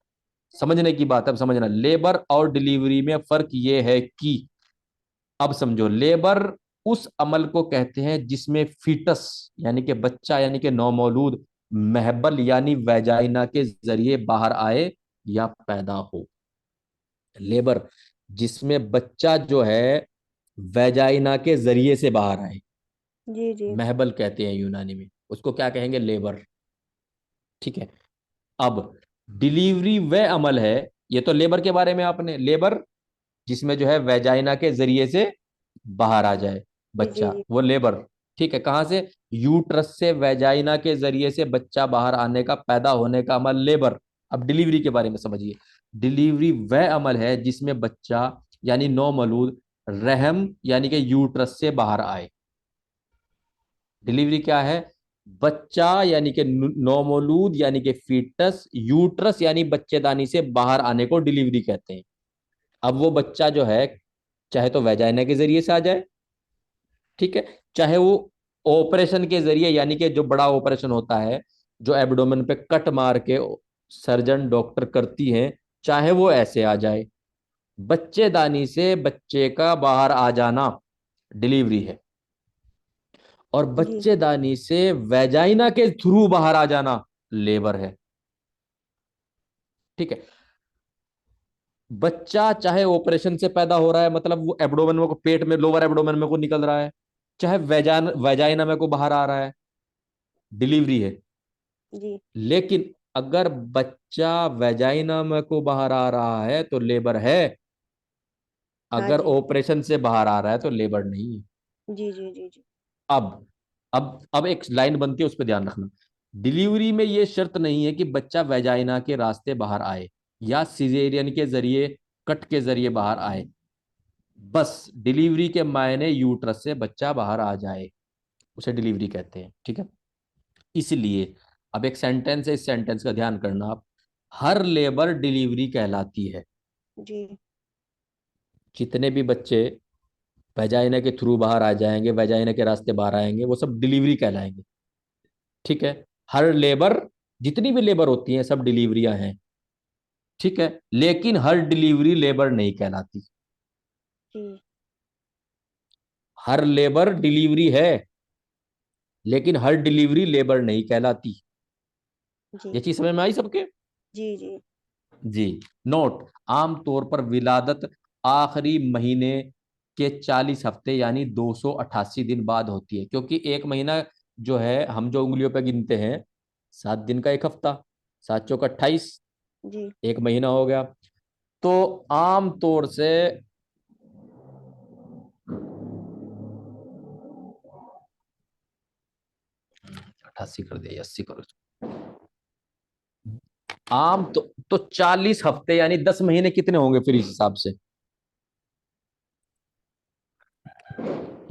समझने की बात है, अब समझना, लेबर और डिलीवरी में फर्क यह है कि, अब समझो, लेबर उस अमल को कहते हैं जिसमें फीटस यानी कि बच्चा यानी कि नौमौलूद महबल यानी वैजाइना के जरिए बाहर आए या पैदा हो। लेबर जिसमें बच्चा जो है वैजाइना के जरिए से बाहर आए, जी जी महबल कहते हैं यूनानी में, उसको क्या कहेंगे, लेबर। ठीक है। अब डिलीवरी वह अमल है, ये तो लेबर के बारे में आपने, लेबर जिसमें जो है वेजाइना के जरिए से बाहर आ जाए जी जी बच्चा, जी वो लेबर। ठीक है, कहां से, यूट्रस से वेजाइना के जरिए से बच्चा बाहर आने का, पैदा होने का अमल लेबर। अब डिलीवरी के बारे में समझिए। डिलीवरी वह अमल है जिसमें बच्चा यानी नौमौलूद रहम यानी कि यूट्रस से बाहर आए। डिलीवरी क्या है, बच्चा यानी कि नौमौलूद यानी कि फीटस यूट्रस यानी बच्चेदानी से बाहर आने को डिलीवरी कहते हैं। अब वो बच्चा जो है चाहे तो वैजाइना के जरिए से आ जाए, ठीक है, चाहे वो ऑपरेशन के जरिए यानी कि जो बड़ा ऑपरेशन होता है, जो एब्डोमेन पे कट मार के सर्जन डॉक्टर करती हैं, चाहे वो ऐसे आ जाए। बच्चेदानी से बच्चे का बाहर आ जाना डिलीवरी है, और जी बच्चेदानी से वैजाइना के थ्रू बाहर आ जाना लेबर है। ठीक है। बच्चा चाहे ऑपरेशन से पैदा हो रहा है, मतलब वो एब्डोमेन में को, पेट में लोअर एब्डोमेन में को निकल रहा है, चाहे वैजाइना में को बाहर आ रहा है, डिलीवरी है। जी लेकिन अगर बच्चा वैजाइना में को बाहर आ रहा है तो लेबर है, हाँ अगर जी ऑपरेशन से बाहर आ रहा है तो लेबर नहीं है। जी जी जी जी अब अब एक लाइन बनती है, उस पर ध्यान रखना। डिलीवरी में यह शर्त नहीं है कि बच्चा वैजाइना के रास्ते बाहर आए या सिजेरियन के जरिए, कट के जरिए बाहर आए। बस डिलीवरी के मायने यूट्रस से बच्चा बाहर आ जाए, उसे डिलीवरी कहते हैं। ठीक है। इसलिए अब एक सेंटेंस है, इस सेंटेंस का ध्यान करना आप, हर लेबर डिलीवरी कहलाती है। जी जितने भी बच्चे वैजाइना के थ्रू बाहर आ जाएंगे, वैजाइना के रास्ते बाहर आएंगे, वो सब डिलीवरी कहलाएंगे। ठीक है। हर लेबर, जितनी भी लेबर होती हैं सब डिलीवरियां हैं। ठीक है। लेकिन हर डिलीवरी लेबर नहीं कहलाती। जी हर लेबर डिलीवरी है, लेकिन हर डिलीवरी लेबर नहीं कहलाती। जी ये चीज समझ में आई सबके। जी जी जी। नोट, आमतौर पर विलादत आखिरी महीने के 40 हफ्ते यानी 288 दिन बाद होती है, क्योंकि एक महीना जो है हम जो उंगलियों पे गिनते हैं, 7 दिन का एक हफ्ता, 7 चौक 28, जी एक महीना हो गया। तो आम तौर से 88 कर दिया, 80 करो। तो 40 हफ्ते यानी 10 महीने कितने होंगे फिर इस हिसाब से,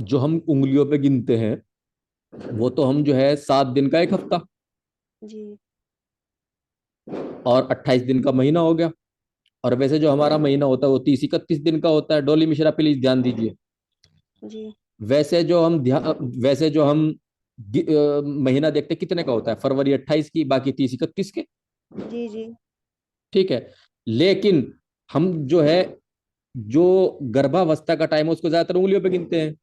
जो हम उंगलियों पे गिनते हैं, वो तो हम जो है 7 दिन का एक हफ्ता जी और 28 दिन का महीना हो गया। और वैसे जो हमारा महीना होता है वो 30 31 दिन का होता है। डोली मिश्रा प्लीज ध्यान दीजिए। जी वैसे जो हम महीना देखते कितने का होता है, फरवरी 28 की, बाकी 30 31 के। जी जी ठीक है। लेकिन हम जो है, जो गर्भावस्था का टाइम है उसको ज्यादातर उंगलियों पे गिनते हैं।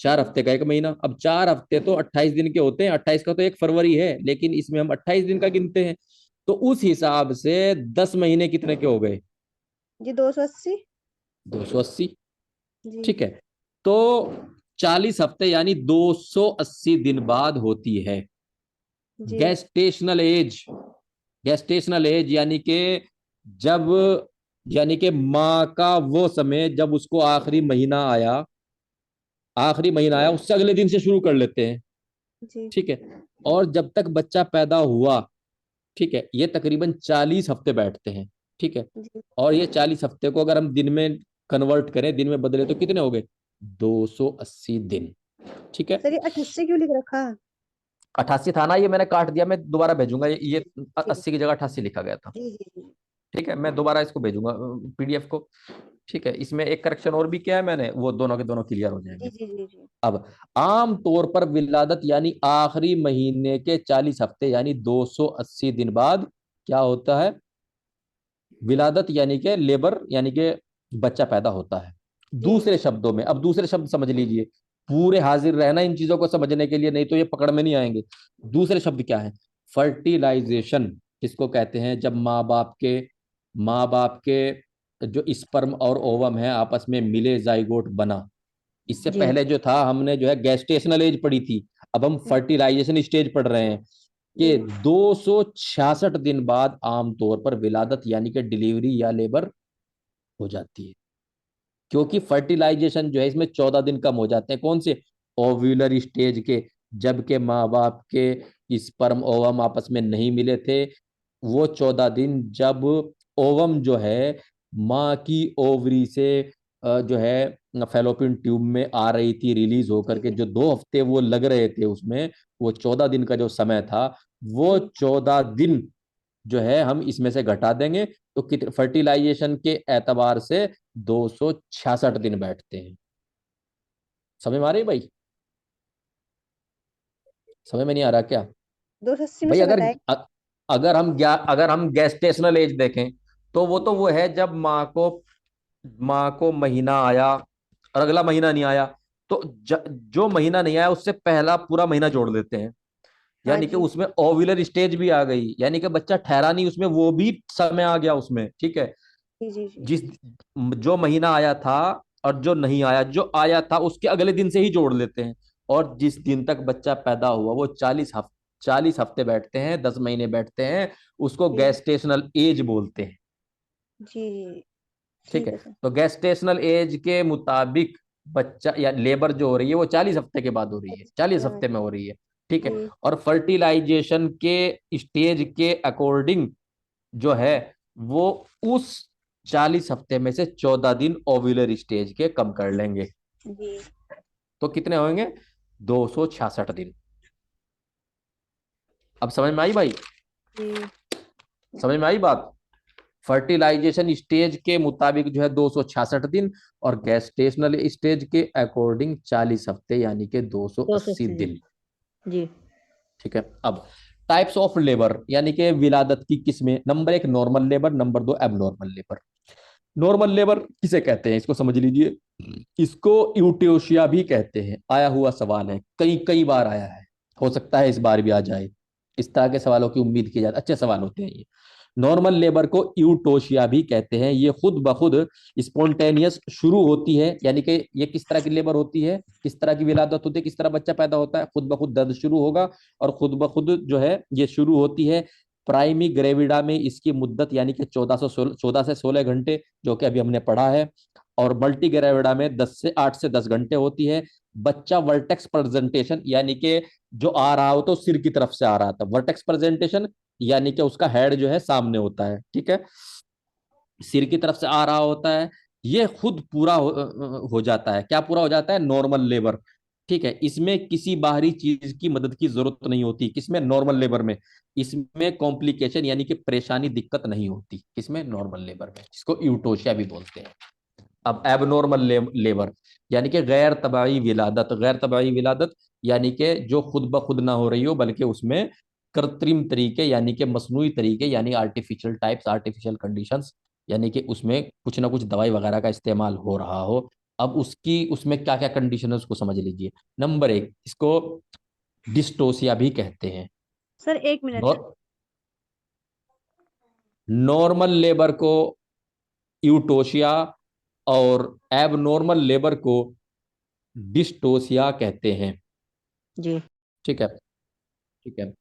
4 हफ्ते का एक महीना, अब 4 हफ्ते तो 28 दिन के होते हैं, 28 का तो एक फरवरी है, लेकिन इसमें हम 28 दिन का गिनते हैं। तो उस हिसाब से 10 महीने कितने के हो गए? जी 280। 280। जी ठीक है। तो 40 हफ्ते यानी 280 दिन बाद होती है जी गेस्टेशनल एज। गेस्टेशनल एज जब यानी कि माँ का वो समय जब उसको आखिरी महीना आया उससे अगले दिन से शुरू कर लेते हैं। जी ठीक है। और जब तक बच्चा पैदा हुआ, ठीक है, ये तकरीबन 40 हफ्ते बैठते हैं। ठीक है। जी। और ये 40 हफ्ते को अगर हम दिन में कन्वर्ट करें, दिन में बदले, तो कितने हो गए? 280 दिन। ठीक है। सर ये 88 क्यों लिख रखा? 88 था ना, ये मैंने काट दिया, मैं दोबारा भेजूंगा। ये ठीक है। 80 की जगह 88 लिखा गया था। जी जी जी। ठीक है, मैं दोबारा इसको भेजूंगा पीडीएफ को। ठीक है, इसमें एक करेक्शन और भी किया है मैंने, वो दोनों के दोनों क्लियर हो जी जाएंगे। जी जी जी। अब आम तौर पर विलादत यानी आखिरी महीने के 40 हफ्ते यानी 280 दिन बाद क्या होता है? विलादत यानी कि लेबर, यानी कि बच्चा पैदा होता है। जी दूसरे शब्दों में, अब दूसरे शब्द समझ लीजिए, पूरे हाजिर रहना इन चीजों को समझने के लिए, नहीं तो ये पकड़ में नहीं आएंगे। दूसरे शब्द क्या है? फर्टिलाइजेशन किसको कहते हैं? जब माँ बाप के जो स्पर्म और ओवम है आपस में मिले, जाइगोट बना। इससे जी। पहले जो था हमने जो है गेस्टेशनल एज पढ़ी थी, अब हम हम्म, फर्टिलाइजेशन स्टेज पढ़ रहे हैं। कि जी 266 दिन बाद आमतौर पर विलादत यानी कि डिलीवरी या लेबर हो जाती है। क्योंकि फर्टिलाइजेशन जो है इसमें 14 दिन कम हो जाते हैं। कौन से? ओव्यूलर स्टेज के, जबकि माँ बाप के स्पर्म ओवम आपस में नहीं मिले थे। वो 14 दिन जब ओवम जो है माँ की ओवरी से जो है फैलोपियन ट्यूब में आ रही थी, रिलीज होकर जी के जी जो 2 हफ्ते वो लग रहे थे उसमें, वो 14 दिन का जो समय था, वो जी। 14 दिन जो है हम इसमें से घटा देंगे। तो कितने फर्टिलाइजेशन के एतबार से 266 दिन बैठते हैं। समझ में आ रही है भाई? समझ में नहीं आ रहा क्या? 280 में भाई से अगर घटाए। अगर हम गेस्टेशनल एज देखें, तो जी वो है जब माँ को महीना आया और अगला महीना नहीं आया। तो जो महीना नहीं आया उससे पहला पूरा महीना जोड़ देते हैं। हाँ यानी कि जी। उसमें ओव्यूलर स्टेज भी आ गई, यानी कि बच्चा ठहरा नहीं उसमें, वो भी समय आ गया उसमें। ठीक है। जी जी जी। जिस जो महीना आया था और जो नहीं आया, जो आया था उसके अगले दिन से ही जोड़ लेते हैं। और जिस दिन तक बच्चा पैदा हुआ वो 40 हफ्ते बैठते हैं, 10 महीने बैठते हैं। उसको जी गैस्टेशनल एज बोलते हैं। जी जी। ठीक ठीक है। है सर। तो गैस्टेशनल एज के मुताबिक बच्चा या लेबर जो हो रही है वो 40 हफ्ते के बाद हो रही है, 40 हाँ हफ्ते में हो रही है। ठीक है। जी और फर्टिलाइजेशन के स्टेज के अकॉर्डिंग जो है वो उस 40 हफ्ते में से 14 दिन ओव्यूलर स्टेज के कम कर लेंगे। जी तो कितने होंगे? 266 दिन। अब समझ में आई भाई? जी। समझ में आई बात? फर्टिलाइजेशन स्टेज के मुताबिक जो है 266 दिन, और गेस्टेशनल स्टेज के अकॉर्डिंग 40 हफ्ते यानी कि 280 280 दिन। दिन जी ठीक है। अब टाइप्स ऑफ लेबर यानी कि विलादत की किस्में। Number 1 normal labour, number 2 abnormal labour. Normal labour किसे कहते हैं इसको समझ लीजिए। इसको यूटेशिया भी कहते हैं। आया हुआ सवाल है, कई कई बार आया है, हो सकता है इस बार भी आ जाए। इस तरह के सवालों की उम्मीद की जाती, अच्छे सवाल होते हैं ये। नॉर्मल लेबर को यूटोशिया भी कहते हैं। ये खुद ब खुद स्पॉन्टेनियस शुरू होती है, यानी कि ये किस तरह की लेबर होती है, किस तरह की विलादत होती है, किस तरह बच्चा पैदा होता है, खुद ब खुद दर्द शुरू होगा और खुद ब खुद जो है ये शुरू होती है। प्राइमी ग्रेविडा में इसकी मुद्दत यानी कि 14 से 16 घंटे, जो कि अभी हमने पढ़ा है। और मल्टी ग्रेविडा में 8 से 10 घंटे होती है। बच्चा वर्टेक्स प्रेजेंटेशन यानी कि जो आ रहा हो तो सिर की तरफ से आ रहा था, वर्टेक्स प्रेजेंटेशन यानी कि उसका हेड जो है सामने होता है। ठीक है। सिर की तरफ से आ रहा होता है। ये खुद पूरा हो जाता है। क्या पूरा हो जाता है? Normal labour. ठीक है। इसमें किसी बाहरी चीज की मदद की जरूरत नहीं होती। किसमें? नॉर्मल लेबर में। इसमें कॉम्प्लिकेशन यानी कि परेशानी, दिक्कत नहीं होती। किसमें? नॉर्मल लेबर में, जिसको यूटोशिया भी बोलते हैं। अब एबनॉर्मल लेबर यानी कि गैर तबाई विलादत। गैर तबाई विलादत यानी कि जो खुद ब खुद ना हो रही हो, बल्कि उसमें कृत्रिम तरीके यानी कि मसनूई तरीके, यानी आर्टिफिशियल टाइप्स, आर्टिफिशियल कंडीशंस, यानी कि उसमें कुछ ना कुछ दवाई वगैरह का इस्तेमाल हो रहा हो। अब उसकी उसमें क्या क्या कंडीशन है उसको समझ लीजिए। नंबर 1 इसको डिस्टोसिया भी कहते हैं। Sir 1 minute. नौ- नॉर्मल लेबर को यूटोशिया और एबनॉर्मल लेबर को डिस्टोसिया कहते हैं। जी ठीक है। ठीक है।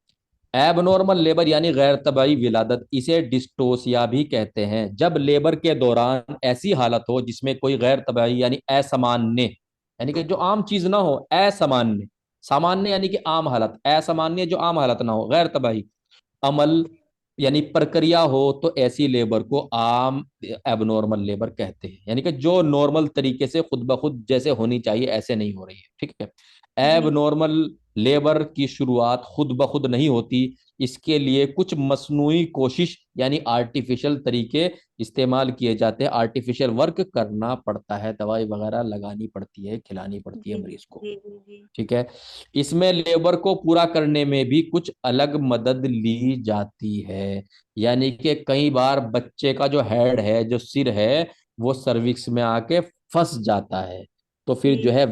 एबनॉर्मल लेबर यानी गैर तबीई विलादत, इसे डिस्टोसिया भी कहते हैं। जब लेबर के दौरान ऐसी हालत हो जिसमें कोई गैर तबीई यानी असामान्य, यानी कि जो आम चीज ना हो, असामान्य, सामान्य यानी कि आम हालत, असामान्य जो आम हालत ना हो, गैर तबीई अमल यानी प्रक्रिया हो, तो ऐसी लेबर को आम एबनॉर्मल लेबर कहते हैं। यानी कि जो नॉर्मल तरीके से खुद ब खुद जैसे होनी चाहिए ऐसे नहीं हो रही है। ठीक है। जी एबनॉर्मल लेबर की शुरुआत खुद ब खुद नहीं होती, इसके लिए कुछ मसनूई कोशिश यानी आर्टिफिशियल तरीके इस्तेमाल किए जाते हैं। आर्टिफिशियल वर्क करना पड़ता है, दवाई वगैरह लगानी पड़ती है, खिलानी पड़ती है जी मरीज को। जी जी जी ठीक है। इसमें लेबर को पूरा करने में भी कुछ अलग मदद ली जाती है। यानी कि कई बार बच्चे का जो हेड है, जो सिर है, वो सर्विक्स में आके फंस जाता है, तो फिर जो जी है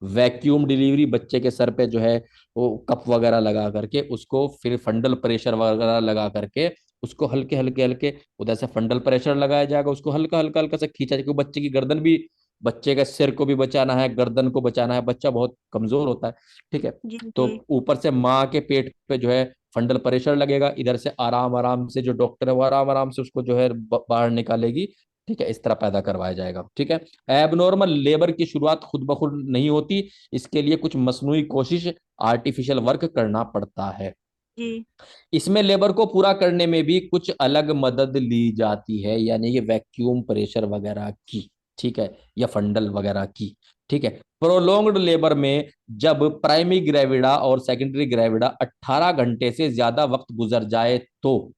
वैक्यूम डिलीवरी बच्चे के सर पे जो है वो कप वगैरह लगा करके, उसको फिर फंडल प्रेशर वगैरह लगा करके, उसको हल्के हल्के हल्के उधर से फंडल प्रेशर लगाया जाएगा, उसको हल्का हल्का हल्का से खींचा जाएगा। बच्चे की गर्दन भी, बच्चे के सिर को भी बचाना है, गर्दन को बचाना है, बच्चा बहुत कमजोर होता है। ठीक है। जी तो जी ऊपर से माँ के पेट पे जो है फंडल प्रेशर लगेगा, इधर से आराम आराम से जो डॉक्टर है वो आराम आराम से उसको जो है बाहर निकालेगी। ठीक है। इस तरह पैदा करवाया जाएगा। ठीक है। एबनॉर्मल लेबर की शुरुआत खुद ब खुद नहीं होती, इसके लिए कुछ मसनूई कोशिश, आर्टिफिशियल वर्क करना पड़ता है। जी इसमें लेबर को पूरा करने में भी कुछ अलग मदद ली जाती है, यानी ये वैक्यूम प्रेशर वगैरह की। ठीक है। या फंडल वगैरह की। ठीक है। प्रोलोंग्ड लेबर में जब प्राइमरी ग्रेविडा और सेकेंडरी ग्रेविडा 18 घंटे से ज्यादा वक्त गुजर जाए तो,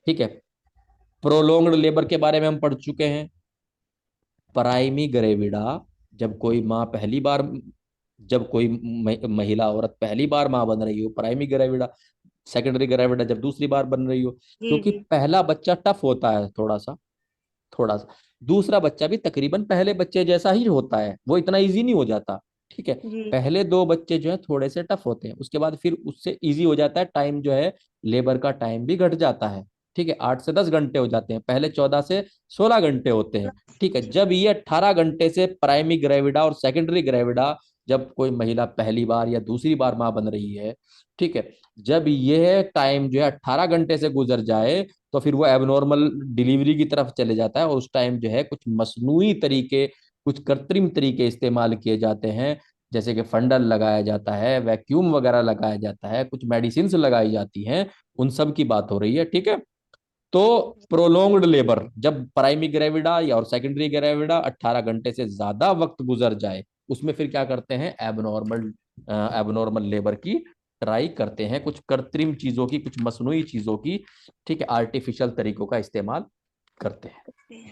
ठीक है, प्रोलोंग्ड लेबर के बारे में हम पढ़ चुके हैं। प्राइमरी ग्रेविडा, जब कोई माँ पहली बार, जब कोई महिला औरत पहली बार माँ बन रही हो, प्राइमरी ग्रेविडा। सेकेंडरी ग्रेविडा जब दूसरी बार बन रही हो। जी क्योंकि जी पहला बच्चा टफ होता है थोड़ा सा, थोड़ा सा। दूसरा बच्चा भी तकरीबन पहले बच्चे जैसा ही होता है, वो इतना इजी नहीं हो जाता। ठीक है। जी पहले दो बच्चे जो है थोड़े से टफ होते हैं, उसके बाद फिर उससे इजी हो जाता है। टाइम जो है, लेबर का टाइम भी घट जाता है। ठीक है। 8 से 10 घंटे हो जाते हैं, पहले 14 से 16 घंटे होते हैं। ठीक है। जब ये 18 घंटे से प्राइमरी ग्रेविडा और सेकेंडरी ग्रेविडा, जब कोई महिला पहली बार या दूसरी बार माँ बन रही है, ठीक है, जब यह टाइम जो है 18 घंटे से गुजर जाए, तो फिर वो एबनॉर्मल डिलीवरी की तरफ चले जाता है। और उस टाइम जो है कुछ मसनूई तरीके, कुछ कृत्रिम तरीके इस्तेमाल किए जाते हैं, जैसे कि फंडल लगाया जाता है, वैक्यूम वगैरह लगाया जाता है, कुछ मेडिसिन लगाई जाती हैं। उन सब की बात हो रही है। ठीक है। तो प्रोलोंग्ड लेबर, जब प्राइमरी ग्रेविडा या और सेकेंडरी ग्रेविडा 18 घंटे से ज्यादा वक्त गुजर जाए, उसमें फिर क्या करते हैं, एबनॉर्मल लेबर की ट्राई करते हैं, कुछ कृत्रिम चीजों की, कुछ मसनूई चीजों की, ठीक है, आर्टिफिशियल तरीकों का इस्तेमाल करते हैं।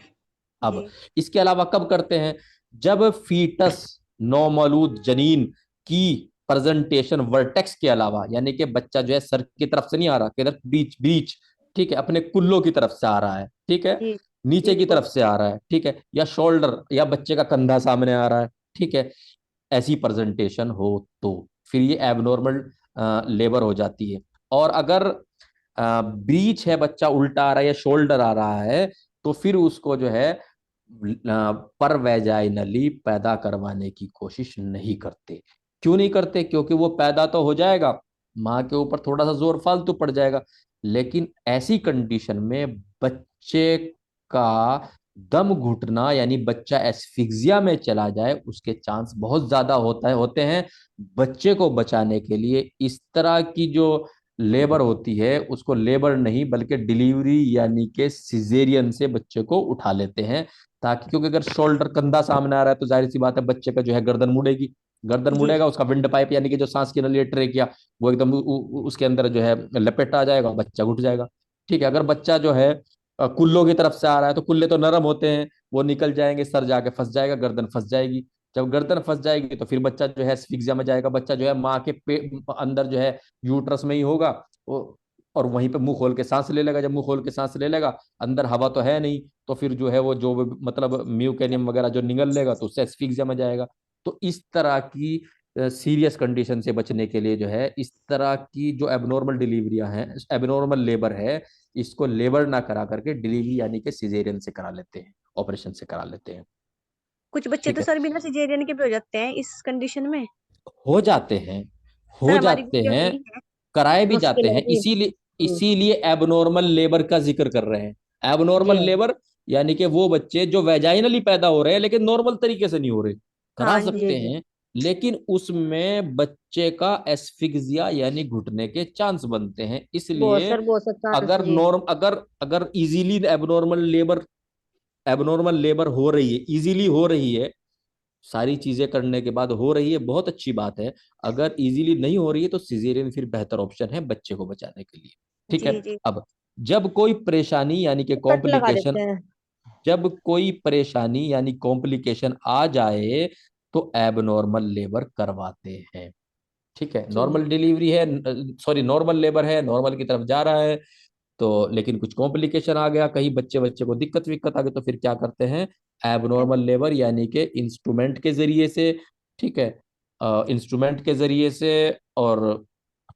अब जी इसके अलावा कब करते हैं, जब फीटस, नौमौलूद जनीन की प्रेजेंटेशन वर्टेक्स के अलावा, यानी कि बच्चा जो है सर की तरफ से नहीं आ रहा, किधर, बीच बीच, ठीक है, अपने कुल्लों की तरफ से आ रहा है, ठीक है, जी नीचे की बिल्कुल तरफ से आ रहा है, ठीक है, या शोल्डर या बच्चे का कंधा सामने आ रहा है, ठीक है, ऐसी प्रेजेंटेशन हो तो फिर ये एबनॉर्मल लेबर हो जाती है। और अगर ब्रीच है, बच्चा उल्टा आ रहा है या शोल्डर आ रहा है, तो फिर उसको जो है पर वैजाइनली पैदा करवाने की कोशिश नहीं करते। क्यों नहीं करते, क्योंकि वो पैदा तो हो जाएगा, माँ के ऊपर थोड़ा सा जोर फालतू पड़ जाएगा, लेकिन ऐसी कंडीशन में बच्चे का दम घुटना यानी बच्चा एस्फिक्सिया में चला जाए, उसके चांस बहुत ज्यादा होते हैं। बच्चे को बचाने के लिए इस तरह की जो लेबर होती है, उसको लेबर नहीं बल्कि डिलीवरी यानी के सिजेरियन से बच्चे को उठा लेते हैं, ताकि, क्योंकि अगर शोल्डर, कंधा सामने आ रहा है, तो जाहिर सी बात है बच्चे का जो है गर्दन मुड़ेगी, गर्दन जी मुड़ेगा, उसका विंड पाइप यानी कि जो सांस की नली है, ट्रेकिया, वो एकदम उसके अंदर जो है लपेट आ जाएगा, बच्चा घुट जाएगा। ठीक है। अगर बच्चा जो है कुल्लों की तरफ से आ रहा है, तो कुल्ले तो नरम होते हैं, वो निकल जाएंगे, सर जाके फंस जाएगा, गर्दन फंस जाएगी। जब गर्दन फंस जाएगी तो फिर बच्चा जो है एस्फिक्सिया में जाएगा, बच्चा जो है माँ के अंदर जो है यूट्रस में ही होगा, और वहीं पे मुंह खोल के सांस ले लेगा। जब मुंह खोल के सांस ले लेगा, अंदर हवा तो है नहीं, तो फिर जो है वो जो मतलब म्यूकेनियम वगैरह जो निगल लेगा, तो उससे एस्फिक्सिया में जाएगा। तो इस तरह की सीरियस कंडीशन से बचने के लिए जो है इस तरह की जो एबनॉर्मल डिलीवरियां हैं, एबनॉर्मल लेबर है, इसको लेबर ना करा करके डिलीवरी यानी कि सिजेरियन से करा लेते हैं, ऑपरेशन से करा लेते हैं। कुछ बच्चे ठीक तो है, सर बिना सिजेरियन के भी हो जाते हैं इस कंडीशन में। हो जाते हैं, सर हो हमारी जाते गुड़िया हैं, नहीं है, कराए भी मुश्किल जाते है हैं। जी। इसीलिए जी इसीलिए एबनॉर्मल लेबर का जिक्र कर रहे हैं। जी। एबनॉर्मल लेबर यानी कि वो बच्चे जो वेजाइनली पैदा हो रहे हैं लेकिन नॉर्मल तरीके से नहीं हो रहे, करा हाँ जी सकते जी। हैं, लेकिन उसमें बच्चे का एस्फिक्सिया यानी घुटने के चांस बनते हैं। बहुत इसलिए सर, बहुत सर चांस अगर जी। नॉर्म अगर अगर इजीली एबनॉर्मल लेबर हो रही है, इजीली हो रही है, सारी चीजें करने के बाद हो रही है, बहुत अच्छी बात है। अगर इजीली नहीं हो रही है तो सिजेरियन फिर बेहतर ऑप्शन है बच्चे को बचाने के लिए। ठीक जी है। जी। अब जब कोई परेशानी यानी कि कट लगा कॉम्प्लिकेशन देते हैं। जब कोई परेशानी यानी कॉम्प्लिकेशन आ जाए तो एबनॉर्मल लेबर करवाते हैं। ठीक है, जी नॉर्मल डिलीवरी है, सॉरी नॉर्मल लेबर है, नॉर्मल की तरफ जा रहा है, तो लेकिन कुछ कॉम्प्लिकेशन आ गया, कहीं बच्चे बच्चे को दिक्कत विक्कत आ गई, तो फिर क्या करते हैं, एबनॉर्मल लेबर यानी कि इंस्ट्रूमेंट के जरिए से। ठीक है, इंस्ट्रूमेंट के जरिए से और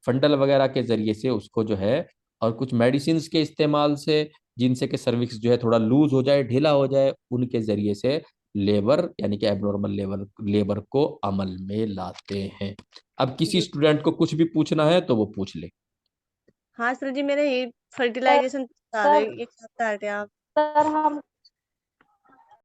फंडल वगैरह के जरिए से उसको जो है, और कुछ मेडिसिन के इस्तेमाल से, जिनसे कि सर्विक्स जो है थोड़ा लूज हो जाए, ढीला हो जाए, उनके जरिए से लेबर यानी कि एबनॉर्मल लेबर लेबर को अमल में लाते हैं। अब किसी जी। स्टूडेंट को कुछ भी पूछना है तो वो पूछ ले। हाँ सर जी, मेरे ये सर फर्टिलाइजेशन बता रहे, सर ये क्या बता रहे थे आप? सर हम